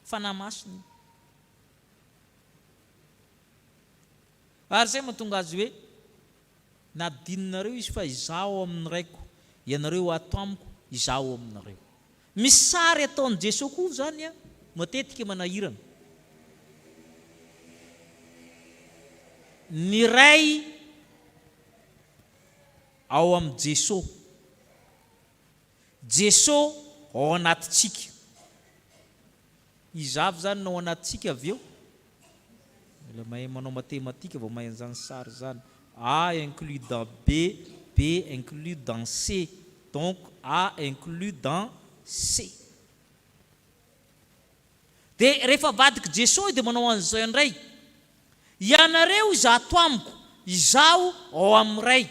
Fanamasina io. Ary zay mahatonga azy hoe nadininareo izy fa izaho amin'ny raiko, ianareo ato amiko, izaho aminareo. Misy sary ataon'i Jesosy koa zany matetika manahirana. Ny ray ao amin'ny Jesosy, Jesosy ao anatitsika. Izavy zany no ao anatitsika avy eo. Mila mahay manao matematika vao mahay an'izany sary zany. A inclus dans B, B inclus dans C. Donc A inclus dans C. Dia rehefa vadika Jesosy dia manao an'izao indray. Ianareo izato amiko, izaho ao amin'ny ray.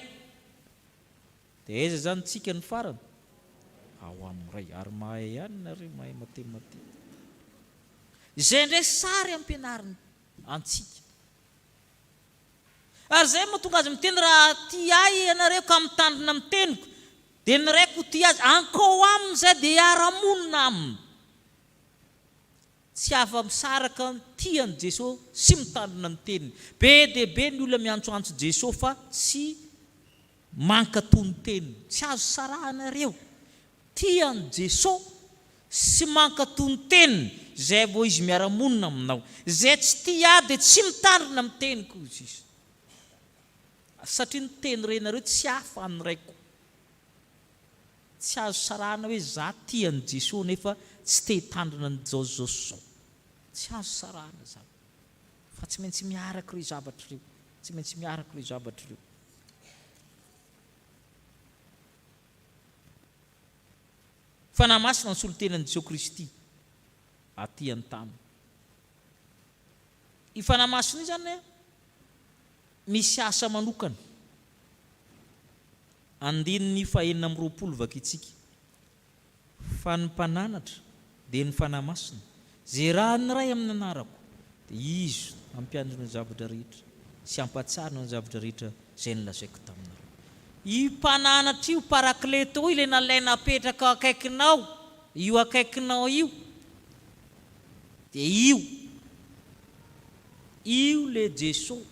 Dia aiza zany tsika ny farany? Ao amin'ny ray. Ary mahay ihany nareo mahay matematika. Izay indray sary ampianariny antsika. Ary zay mahatonga azy miteny raha ty ahy ianareo ka mitandrina amin'ny teniko, dia ny raiko ty azy ankao aminy zay dia hiara-monina aminy. Tsy afa-misaraka tian'i Jesosy sy mitandrina ny teniny. Be dia be ny olona miantsoantso Jesosy fa tsy mankatoy ny teniny. Tsy azo sarahanareo. Tian'i Jesosy sy mankatoy ny teniny, zay vao izy miara-monina aminao. Zay tsy tia dia tsy mitandrina amin'ny teniko izy. Satria ny teny renareo tsy hafa amin'ny raiko. Tsy azo sarahana hoe za tian'i Jesosy nefa tsy te hitandrina ny jaozao. tsy azo sarana zany fa tsy maintsy miaraka ireo zavatra ireo, tsy maintsy miaraka ireo zavatra ireo. Fanahy masina ny solotenan'i Jesosy Kristy aty an-tany. I fanahy masina io zany misy asa manokana. Andininy 420 vakitsika. Fa ny mpananatra dia ny fanahy masina, zay raha ny ray amin'ny anarako dia izy ampiandrina ny zavatra rehetra sy ampatsarina ny zavatra rehetra izay nolazaiko taminareo. Io mpananatra io, parakleto io, ilay nalaina apetraka akaikinao, io akaikinao io, dia io le Jesosy,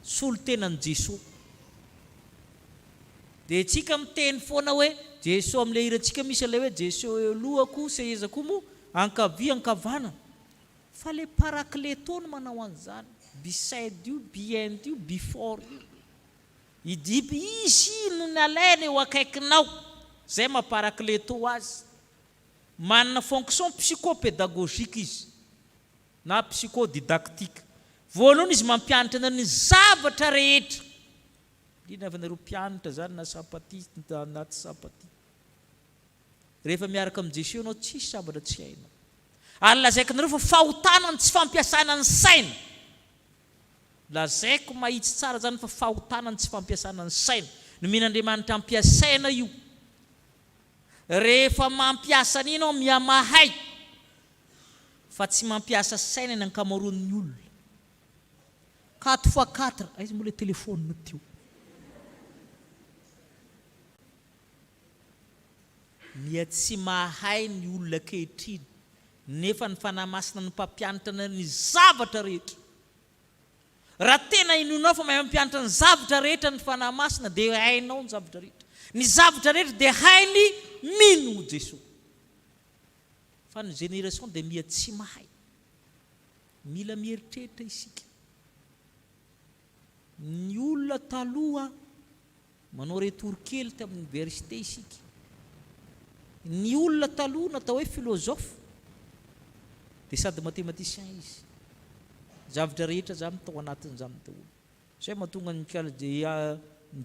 solotenan'i Jesosy. Dia tsika miteny foana hoe Jesosy amin'ilay hirantsika misy ilay hoe Jesosy lohako, sehezako moa, ankavia ankavana. Fa le parakleto no manao an'izany, beside you, behind you, before you. Izy no nalaina eo akaikinao, zay mamparakleto azy. Manana fonction psychopédagogique izy na psychodidactique. Voalohany izy mampianatra anao ny zavatra rehetra. Indrindra fa nareo mpianatra zany na sapatista anaty sapatista. Rehefa miaraka amin'ny Jesosy anao tsisy zavatra tsy hainao. Ary lazaiko nareo fa fahotanana tsy fampiasana ny saina. Lazaiko mahitsy tsara zany fa fahotanana tsy fampiasana ny saina. Nomen'Andriamanitra ampiasaina io. Rehefa mampiasa an'inao miamahay fa tsy mampiasa saina ny ankamaroan'ny olona. 4x4, aiza moa le telefônina teo? Mia tsy mahay ny olona kehitriny, nefa ny fanahy masina ny mpampianatra ny zavatra rehetra. Raha tena inonao fa mahay mampianatra ny zavatra rehetra ny fanahy masina dia hainao ny zavatra rehetra. Ny zavatra rehetra dia hainy mino Jesosy. Fa ny génération dia mia tsy mahay. Mila mieritreritra isika. Ny olona taloha manao retour kely tamin'ny université isika. Ny olona taloha natao hoe philosophe dia sady mathématicien izy. Zavatra rehetra zany tao anatin'izany daholo. Zay mahatonga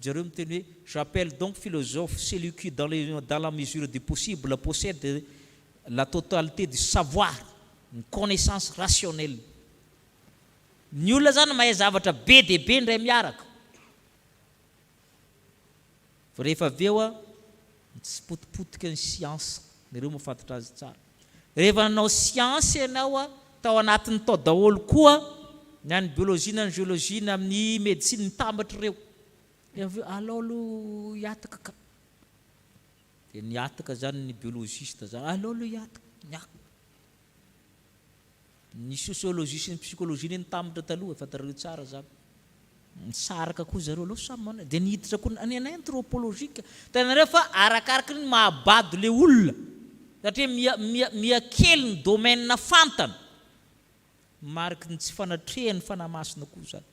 jareo miteny hoe j'appelle donc philosophe celui qui dans la mesure du possible possède la totalité du savoir, une connaissance rationnelle. Ny olona zany mahay zavatra be dia be ndray miaraka. Fa rehefa avy eo tsy potipotika ny siansa, nareo mahafantatra azy tsara. Rehefa nanao siansa ianao tao anatin'ny tao daholo koa, ny any biolojia na ny géologie na amin'ny médecine mitambatra ireo. Alolo hiataka ka. Dia niataka zany ny biologiste zany, alolo hiataka, niaka. Ny sociologie sy ny psychologie ny tambatra taloha fantareo tsara zany. Nisaraka koa zareo aloha samy manao. Dia nihitatra koa ny anthropologique. Tanareo fa arakaraka ny mahabado le olona. Satria miakely ny domaine fantana. Mariky ny tsy fanatrehany fanahy masina koa zany.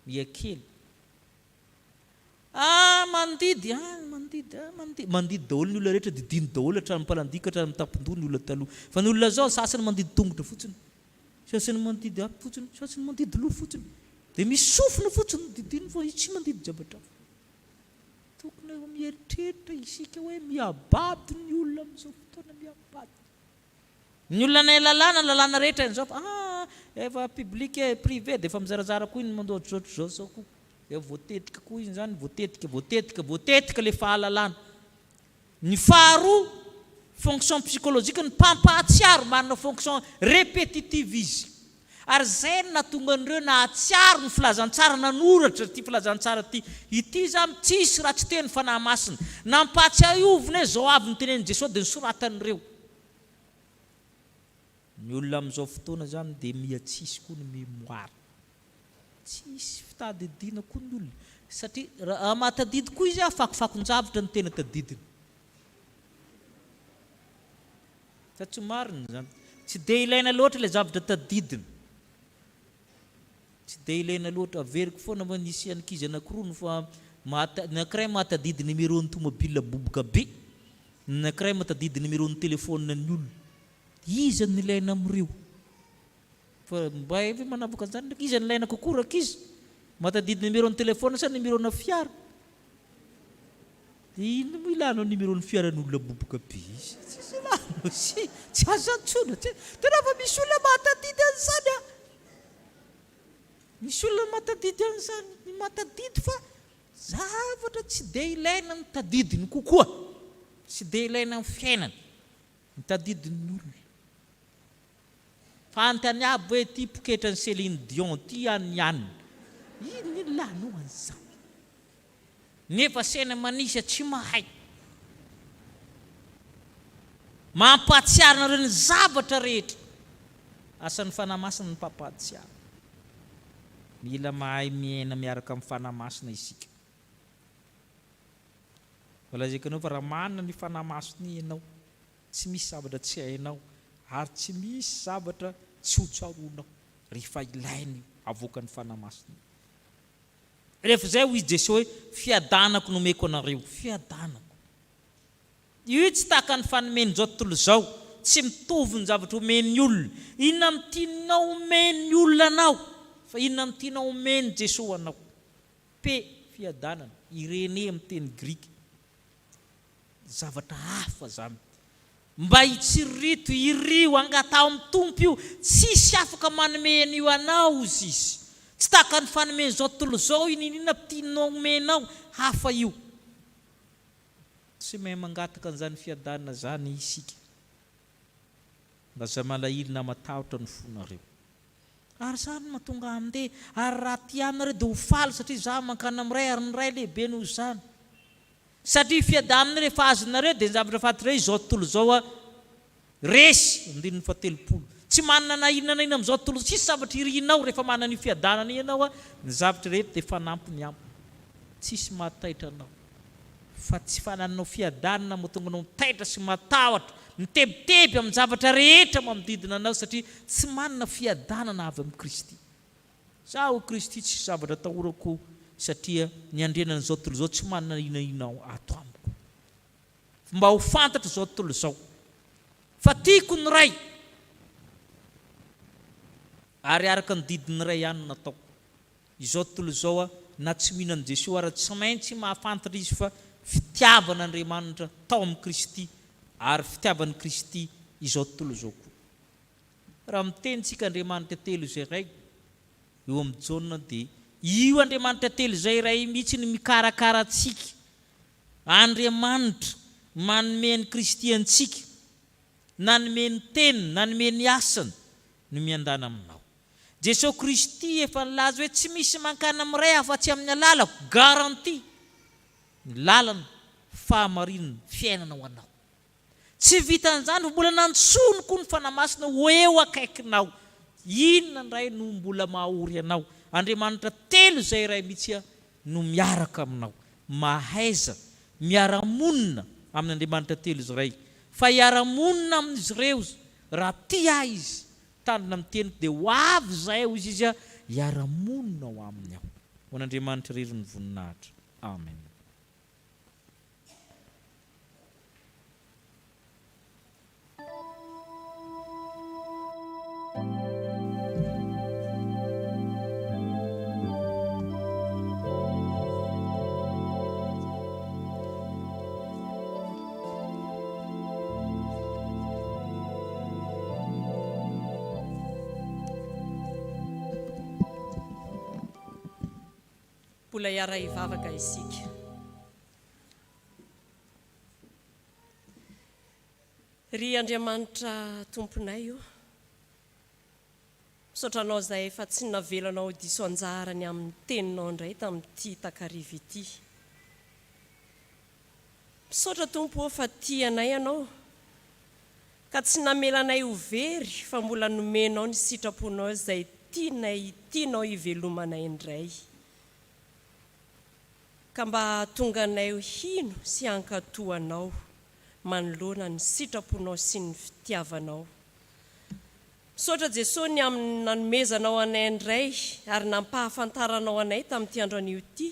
Miakely. Mandidy daholo ny olona rehetra, didiny daholo hatramin'ny mpalandika, hatramin'ny tapindolo ny olona taloha. Fa ny olona zao sasany mandidy tongotra fotsiny, sasany mandidy apy fotsiny, sasany mandidy loha fotsiny. Dia misy sofina fotsiny didiny fa tsy mandidy jabatra. Tokony ho mieritreritra isika hoe miabado ny olona amin'izao fotoana, miabado. Ny olona nay lalàna rehetra n'izao efa public privé dia efa mizarazara koa iny mandoa ohatr'izao sao koa. Efa voatetika koa iny zany, voatetika le fahalalàna. Ny faharoa, fonction psychologique, ny mpampahatsiaro manana fonction répétitive izy. Ary zay no nahatonga an'ireo nahatsiaro ny filazantsara, nanoratra ty filazantsara ty. Ity zany tsisy raha tsy teny fanahy masina. Nampatsiarovina zao avy nytenen'i Jesosy dia nisoratan'ireo. Ny olona amin'izao fotoana zany dia miatsisy koa ny mémoire. Tsisy fitadidiana koa ny olona. Satria raha mahatadidy koa izy fakofakon-javatra ny tena tadidiny. Satria marina zany. Tsy dia ilaina loatra ilay zavatra tadidiny. Tsy dia ilaina loatra. Averiko foana fa nisy ankizy anankiroa no fa anankiray mahatadidy numéro ny tomobile boboka be. Anankiray mahatadidy numéro ny telefônina ny olona. iza ny ilaina amin'ireo fa mba hoe manavaka an'izany ndraiky iza ny ilaina kokoa rakizy matadidy numéro-ny telefona sa numéro-na fiara ino mo ilanao numéro-ny fiaran'olona boboka be izy tsisy ilanao tsy azo antsona tena fa misy olona matadidy an'izany a misy olona matadidy an'izany matadidy fa zavatra tsy dia ilaina ny tadidiny kokoa tsy dia ilaina ny fiainany ny tadidiny olona fa antany aby hoe ty poketra ny Céline Dion ty ihany ino ilanao an'izany nefa saina manisa tsy mahay mampahatsiaro nareo ny zavatra rehetra asan'ny fanamasina ny mpampahatsiaro mila mahay miaina miaraka amin'ny fanamasina isika valazakanao fa raha manana ny fanamasina ianao tsy misy zavatra tsy hainao ary tsy misy zavatra tsy hotsaronao rehefa ilainy avoaka ny fanamasina rehefa zay hoy Jesosy hoe fiadanako nomeko anareo fiadanako io tsy tahaka ny fanomeny zao tontolo zao tsy mitovy ny zavatra omeny olona inona mitianao omeny olona anao fa inona mitianao omeny Jesosy anao pe fiadanana irene amin'ny teny grika zavatra hafa zany mba hitsirito irio angatao amin'ny tompo io tsisy afaka manomeny io anao izy tsy tahaka ny fanomeny zao tontolo zao inona mitianao omenao hafa io tsy mahay mangataka an'izany fiadanana zany isika laza malahilina matahotra ny fonareo ary zany mahatonga amin'de ary raha ty aminareo dia ho faly satria za mankana amin'ray ary ny ray lehibe noho zany satria fiadanana rehefa azonareo dia ny zavatra fatireo izao tontolo zao a resy andininy fatelopolo tsy manana na inona amin'izao tontolo tsisy zavatra irinao rehefa manana io fiadanana ianao a ny zavatra rehetra dia fanampiny ampy tsisy mahataitra anao fa tsy fanananao fiadanana mahatonga anao mitaitra sy matahotra mitebiteby amin'ny zavatra rehetra manodidina anao satria tsy manana fiadanana avy amin'ny Kristy za ho Kristy tsy zavatra atahorako satria ny andrenana zao tontolo zao tsy manana inao ato amiko mba ho fantatra zao tontolo zao fa tiako ny ray ary araka ny didiny ray ihany natao izao tontolo zao a na tsy mihinana Jesosy ary tsy maintsy mahafantatra izy fa fitiavana Andriamanitra tao amin'ny Kristy ary fitiavan'ny Kristy izao tontolo zao koa raha mitentsika Andriamanitra telo izay ray eo amin'ny Jaona dia io Andriamanitra telo izay ray mihitsy ny mikarakara antsika Andriamanitra manomeny Kristy antsika nanomeny teniny nanomeny asany no miandana aminao Jesosy Kristy efa nilaza hoe tsy misy mankana amin'ray afa-tsy amin'ny alalako garanti ny lalana fahamarinana fiainana ho anao tsy vitan'izany fa mbola nantsono koa ny fanamasina ho eo akaikinao inona ndray no mbola mahaory anao Andriamanitra telo izay ray mihitsy no miaraka aminao mahaiza miara-monina amin'ny Andriamanitra telo izy ray fa hiara-monina amin'izy ireo raha tia izy tandrina amin'ny teniko dia ho avy zay ho izy a hiara-monina ao aminy aho ho an'Andriamanitra irery ny voninahitra amen. mbola hiara hivavaka isika ry Andriamanitra tomponay io misaotranao izay efa tsy navelanao diso anjarany amin'ny teninao indray tamin'ity takarivo ity misaotra tompo fa tianay ianao ka tsy namelanay ho very fa mbola nomenao ny sitraponao izay tianao hivelomanay indray ka mba tonga anay ho hino sy hankatoanao manoloana ny sitraponao sy ny fitiavanao misaotra Jesosy ny amin'ny nanomezanao anay indray ary nampahafantaranao anay tamin'ity andro anio ity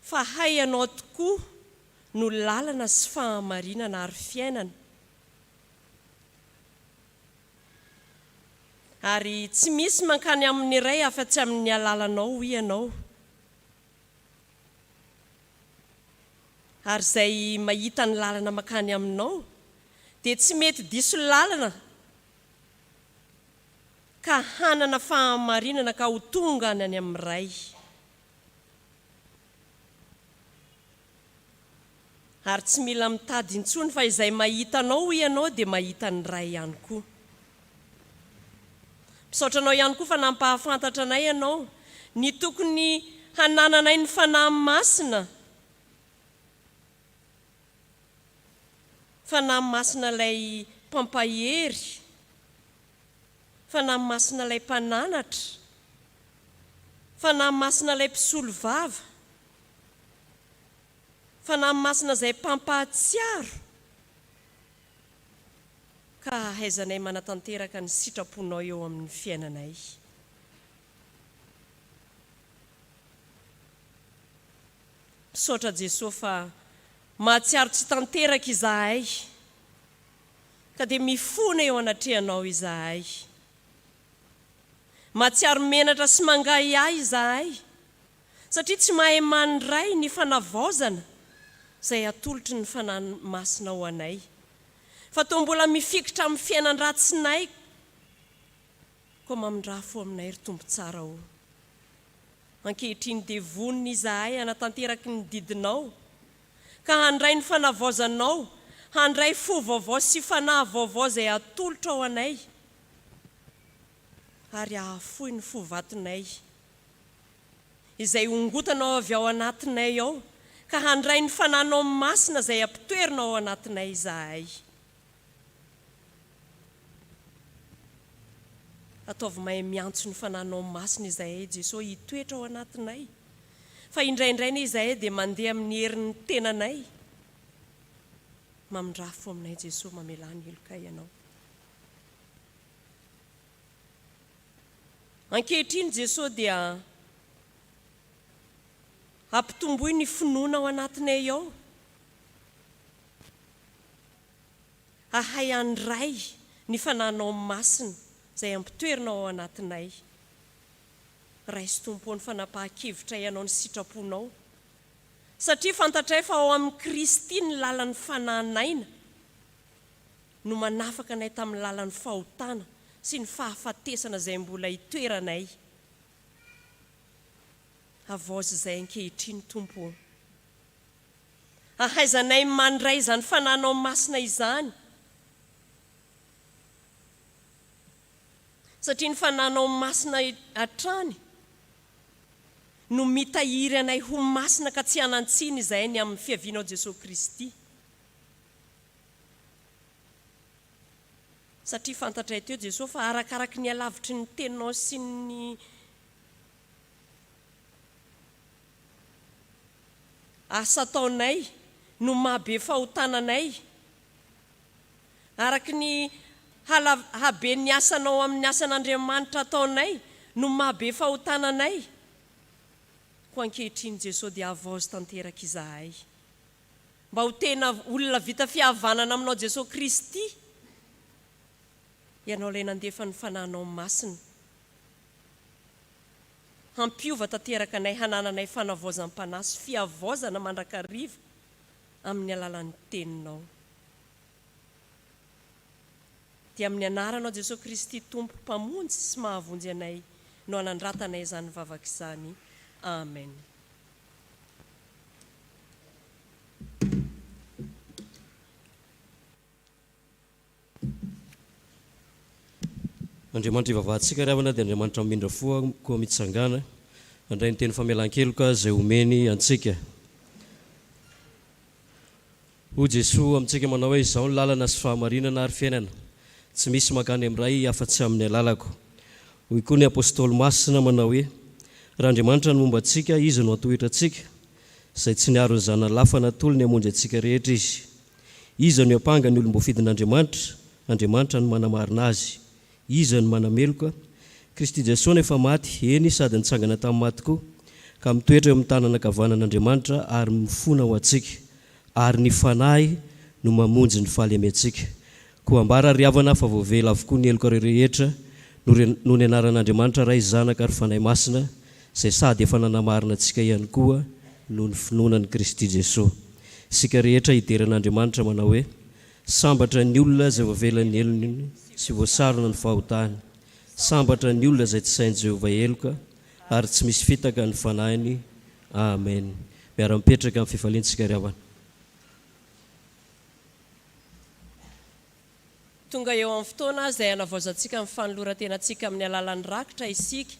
fa haianao tokoa no lalana sy fahamarinana ary fiainana ary tsy misy mankany amin'ny iray afa-tsy amin'ny alalanao ianao. Ary izay mahita ny lalana mankany aminao dia tsy mety diso lalana ka hanana fahamarinana ka ho tonga any amin'ny ray. Ary tsy mila mitady intsony fa izay mahita anao ianao dia mahita ny ray ihany koa. Misaotra anao ihany koa fa nampahafantatra anay ianao ny tokony hanananay ny fanahy masina. Fanahy masina ilay mpampahery, fanahy masina ilay mpananatra, fanahy masina ilay mpisolo vava, fanahy masina izay mpampahatsiaro, ka haizanay manatanteraka ny sitraponao eo amin'ny fiainanay. Misaotra Jesosy fa mahatsiaro tsy tanteraka izahay, ka dia mifona eo anatrehanao izahay. Mahatsiaro menatra sy mangay ahy izahay, satria tsy mahay mandray ny fanavaozana izay atolotry ny fanahy masina ho anay. Fa toa mbola mifikitra amin'ny fiainan-ratsinay, koa mamindrafo aminay ry tompo tsara ho. Ankehitriny dia vonona izahay hanatanteraky ny didinao, ka handray ny fanavaozanao, handray fo vaovao sy fanahy vaovao izay atolotra ao anay, ary ahafoy ny fo vatonay izay ongotanao avy ao anatinay ao, ka handray ny fanahinao masina izay ampitoerinao ao anatinay izahay. Ataovy mahay miantso ny fanahinao masina izahay Jesosy hitoetra ao anatinay, fa indraindray ny izahay dia mandeha amin'ny herin'ny tenanay. Mamindrafo aminay Jesosy, mamelany heloka ianao. Ankehitriny Jesosy dia ampitomboy ny finoana ao anatinay ao, ahay andray ny fanahinao masina izay ampitoerinao ao anatinay. Raisy tompo ny fanapahan-kevitra ianao ny sitraponao, satria fantatray fa ao amin'ny Kristy ny lalan'ny fanahinaina no manafaka anay tamin'ny lalan'ny fahotana sy ny fahafatesana izay mbola hitoeranay. Avaozy izay ankehitriny tompo, ahaizanay mandray izany fanahinao masina izany, satria ny fanahinao masina hatrany no mitahiry anay ho masina ka tsy hanantsiny izahay ny amin'ny fiavianao Jesosy Kristy. Satria fantatray teo Jesosy fa arakaraky ny alavitry ny teninao sy ny asa ataonay no mahabe fahotananay, araky ny habe ny asanao amin'ny asan'Andriamanitra ataonay no mahabe fahotananay. Ko ankehitriny Jesosy dia avaozy tanteraka izahay, mba ho tena olona vita fihavanana aminao Jesosy Kristy. Ianao ilay nandefa ny fanahinao masina, hampiova tanteraka anay, hanananay fanavaozam-panahy sy fiavaozana mandrakariva amin'ny alalan'ny teninao. Dia amin'ny anaranao Jesosy Kristy tompo mpamonjy sy mahavonjy anay no anandratanay izany vavaka izany. Amen. Andriamanitra ivavahantsika ry havana dia Andriamanitra mindra foa koa mitsangana, andray ny teny famelan-keloka izay omeny antsika. Ho Jesosy amintsika manao hoe izao ny lalana sy fahamarinana ary fiainana, tsy misy makany amin'ray afa-tsy amin'ny alalako. Hoy koa ny apôstôly masina manao hoe raha Andriamanitra no momba antsika, izy no atoetra antsika, izay tsy niaro ny zanalahy natolo ny hamonjy antsika rehetra izy. Izy no ampanga ny olom-boafidin'Andriamanitra, Andriamanitra no manamarina azy. Izy no manameloka. Kristy Jesosy efa maty, eny sady nitsangana tamin'ny maty koa, ka mitoetra eo amin'ny tanana ankavanan'Andriamanitra ary mifona ho antsika, ary ny fanahy no mamonjy ny faly amy antsika. Koa ambara ry havana fa voavela avokoa ny heloka rehetra noho ny anaran'andriamanitra ray zanaka ary fanahy masina izay sady efa nanamarina antsika ihany koa noho ny finoanan'i Kristy Jesosy. Isika rehetra hideran'Andriamanitra manao hoe sambatra ny olona izay voavelan'ny elony sy voasarona ny fahotany, sambatra ny olona izay tsy sain'i Jehovah eloka ary tsy misy fitaka ny fanahiny. Amen. Miara-mipetraka amin'ny fifaliantsika ry havana. Tonga eo amin'ny fotoana izay hanavaozantsika amin'ny fanoloran-tenantsika amin'ny alalan'ny rakitra isika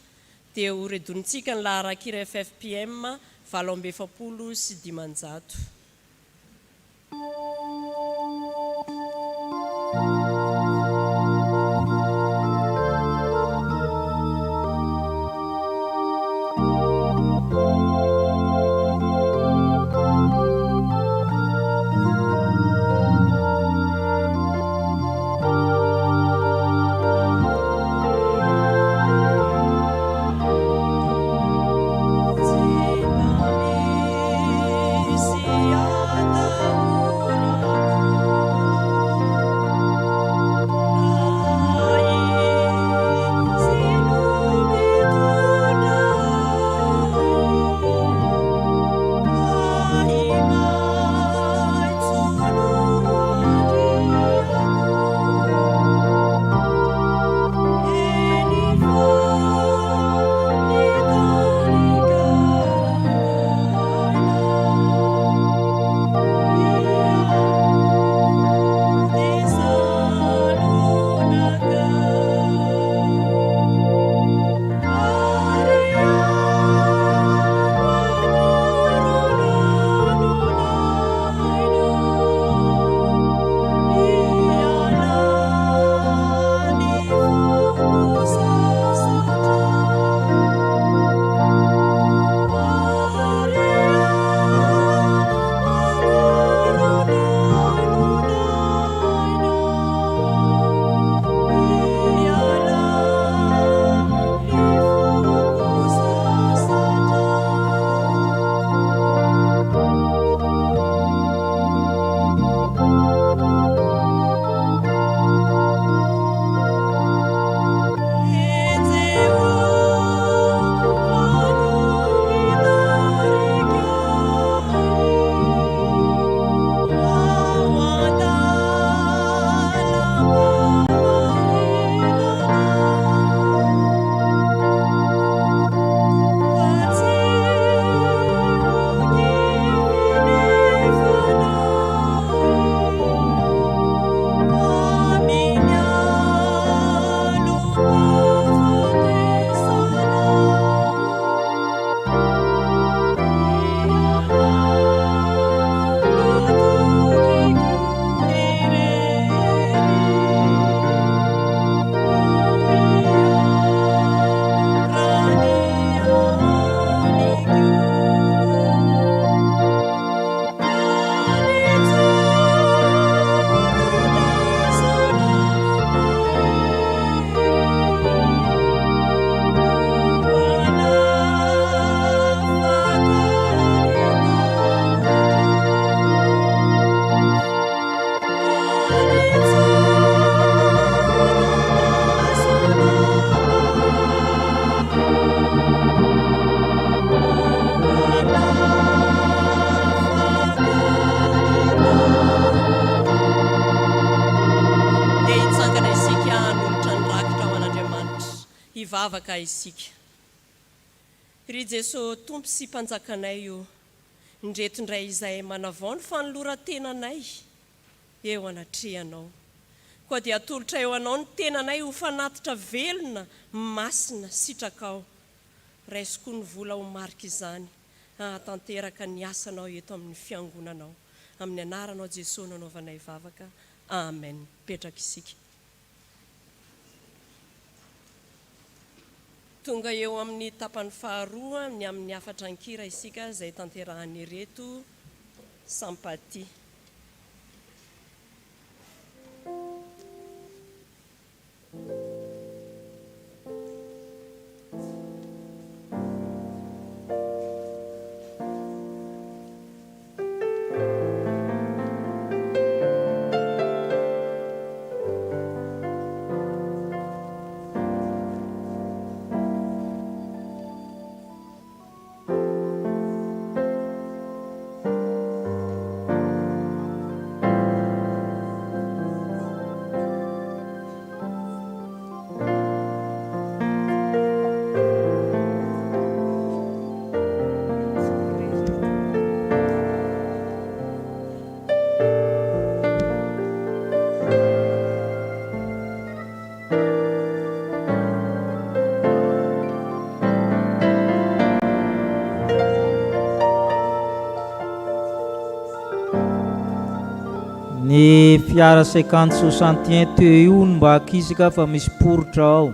dia horedonitsika ny laharan-kira FFPM 7:7. Hivavaka isika. Ry Jesosy tompo sy mpanjakanay io, ndretondray izay manavao ny fanoloran-tenanay eo anatrehanao. Koa dia atolotra eo anao ny tenanay ho fanatitra velona, masina, sitrakao. Raisiko ny vola ho marika izany, hatanteraka ny asanao eto amin'ny fiangonanao. Amin'ny anaranao Jesosy nanaovanay vavaka. Amen. Petraka isika. Tonga eo amin'ny tapany faharoa ny amin'ny afatra ankira isika izay tanterahany ereto Sampaty. ny fiara 50-61 teo io mba hakisaka fa misy porotra ao.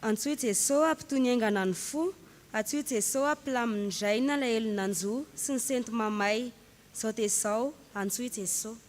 Antsoy Jesosy ampitony aingana ny fo, antsoy Jesosy ampilaminy draina ilay elonanjo sy ny sento mamay, zao dia zao, antsoy Jesosy.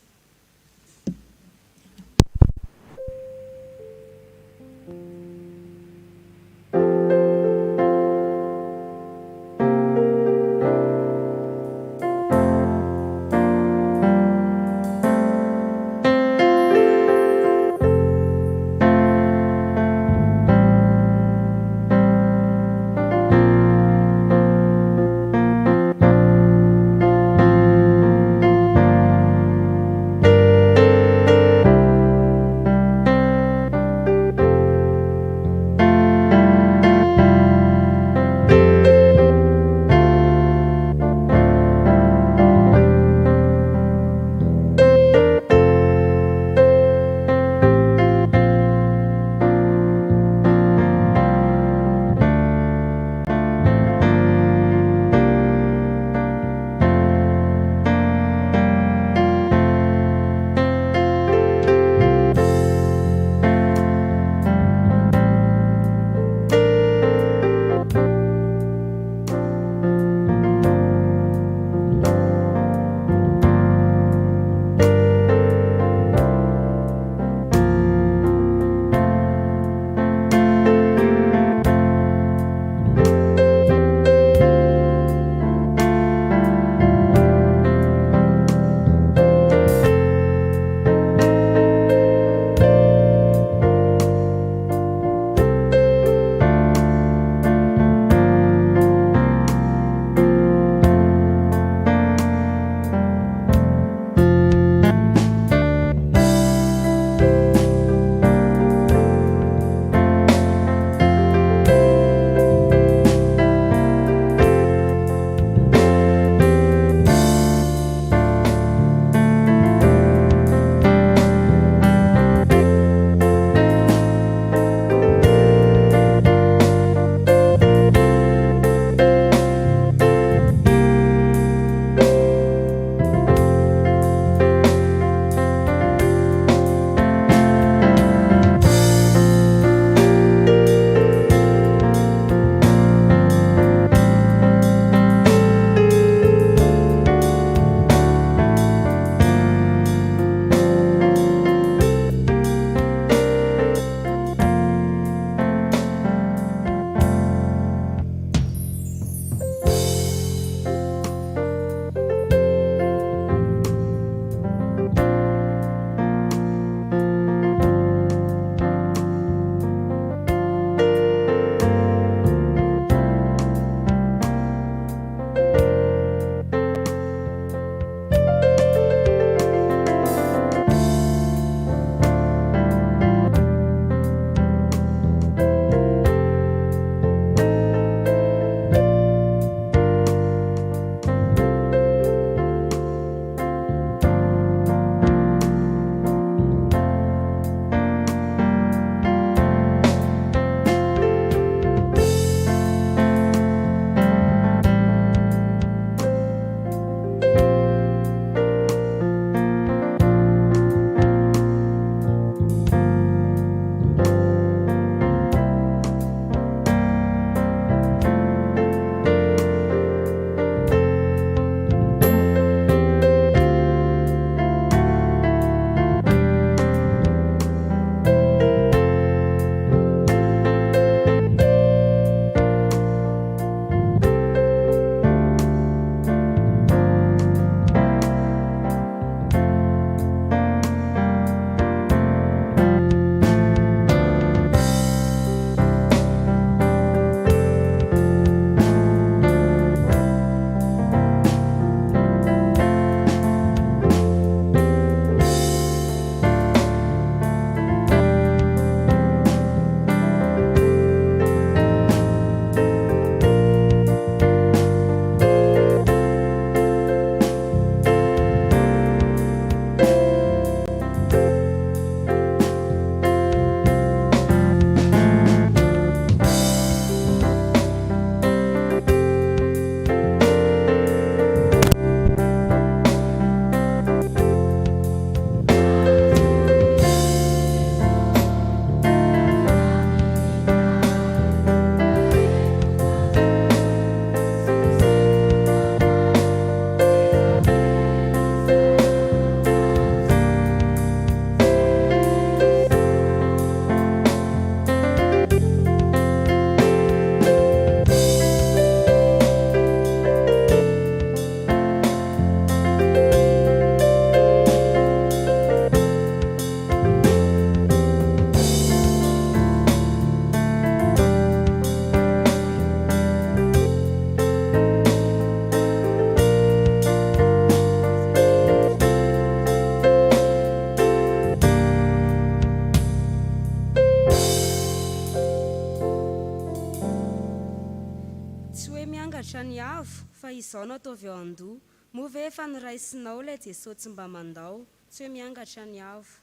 miangatra ny avo fa izao no ataovy eo an-doha moa ve efa niraisinao ilay Jesosy tsy mba mandao tsy hoe miangatra ny avo.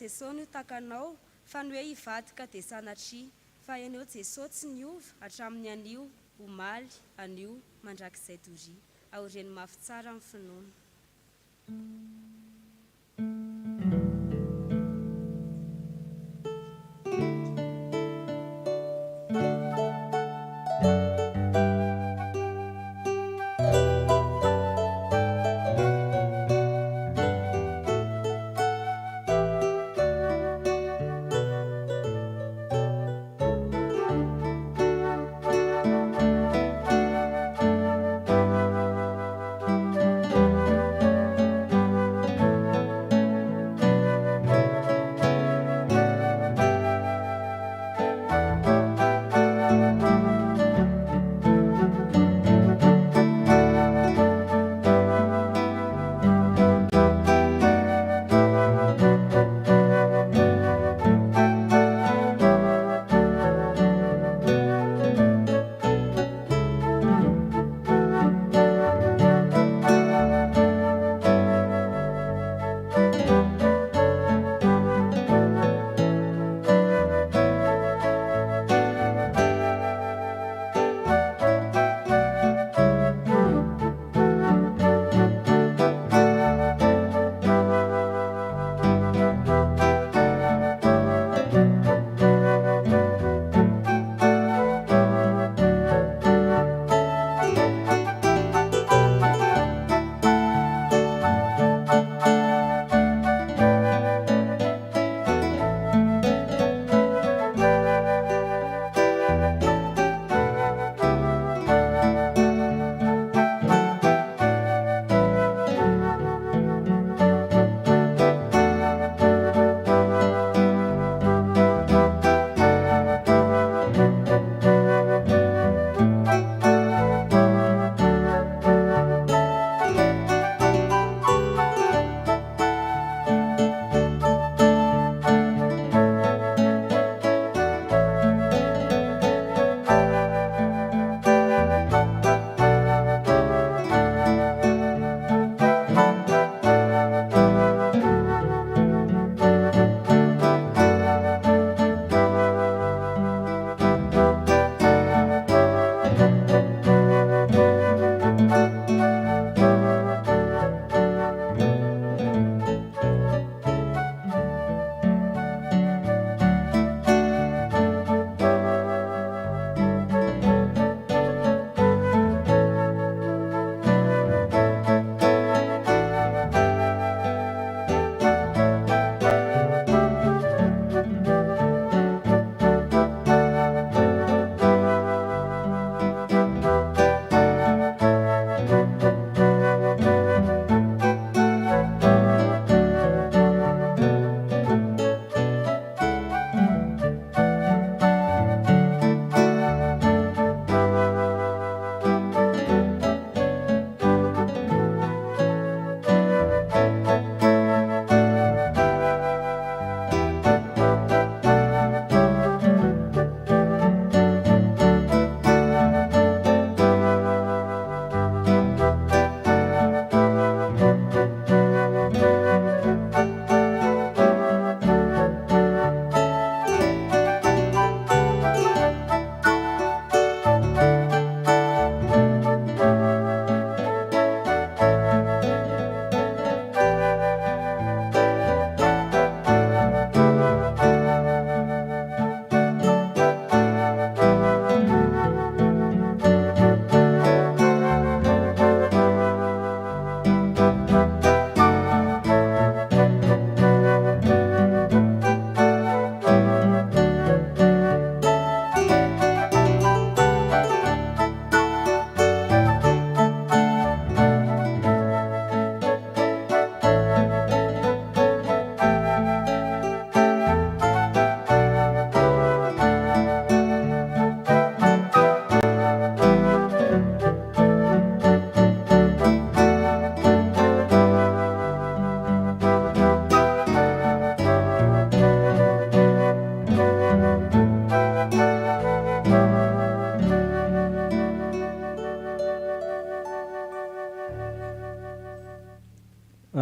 Jesosy no takanao fa ny hoe hivadika dia sanatria fa eneo Jesosy tsy niova hatramin'ny anio omaly anio mandrakizay doria aoriany mafy tsara amin'ny finoana.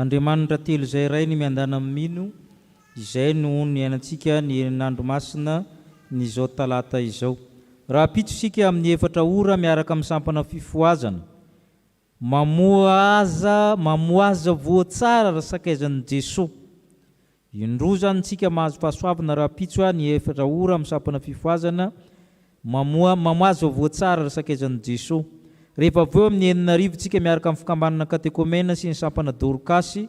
Andriamanitra telo izay iray ny miandana mino, izay no ny ainantsika ny herinandro masina ny izao talata izao. Raha pitso isika amin'ny 4 ora miaraka amin'ny sampana fifoazana, mamoaza voatsara raha sakaizan'i Jesosy. Indroa zany tsika mahazo fahasoavana raha pitso ny 4 ora amin'ny sampana fifoazana, mamoaza voatsara raha sakaizan'i Jesosy. Rehefa avy eo amin'ny 9 tsika miaraka amin'ny fikambanana katekomena sy ny sampana dorokasy,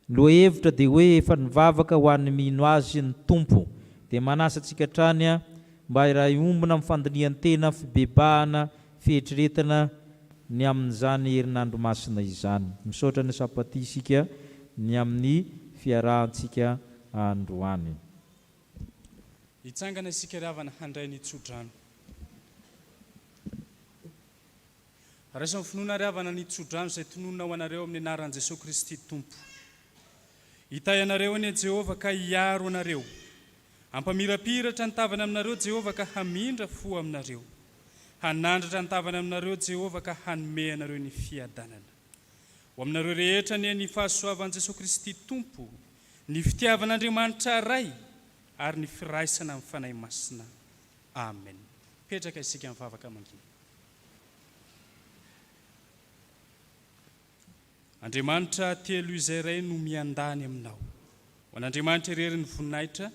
lohevitra dia hoe efa nivavaka ho an'ny mino azy ny tompo. Dia manasa tsika trany mba iray ombina amin'ny fandinihan-tena, fibebahana, fieritreretana ny amin'izany herinandro masina izany. Misaotra ny sapaty isika ny amin'ny fiarahantsika androany. Hitsangana isika ravana handray ny tsodrano. Raisiny finoana ravana ny tsodrano izay tononona ho anareo amin'ny anaran'i Jesosy Kristy Tompo. Hitay anareo any Jehovah ka hiaro anareo. Ampamirapiratra ny tavana aminareo Jehovah ka hamindra fo aminareo. Hanandratra ny tavana aminareo Jehovah ka hanome anareo ny fiadanana. Ho aminareo rehetra ny fahasoavan'i Jesosy Kristy Tompo, ny fitiavan'Andriamanitra ray ary ny firaisana amin'ny fanahy masina. Amen. Petraka isika mivavaka mangina. Andriamanitra telo izay iray no miandany aminao. Ho an'Andriamanitra irery ny voninahitra,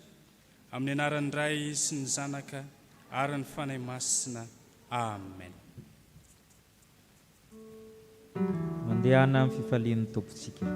amin'ny anaran'ny Ray sy ny Zanaka ary ny fanahy masina. Amen. Mandehana amin'ny fifalian'ny tompontsika.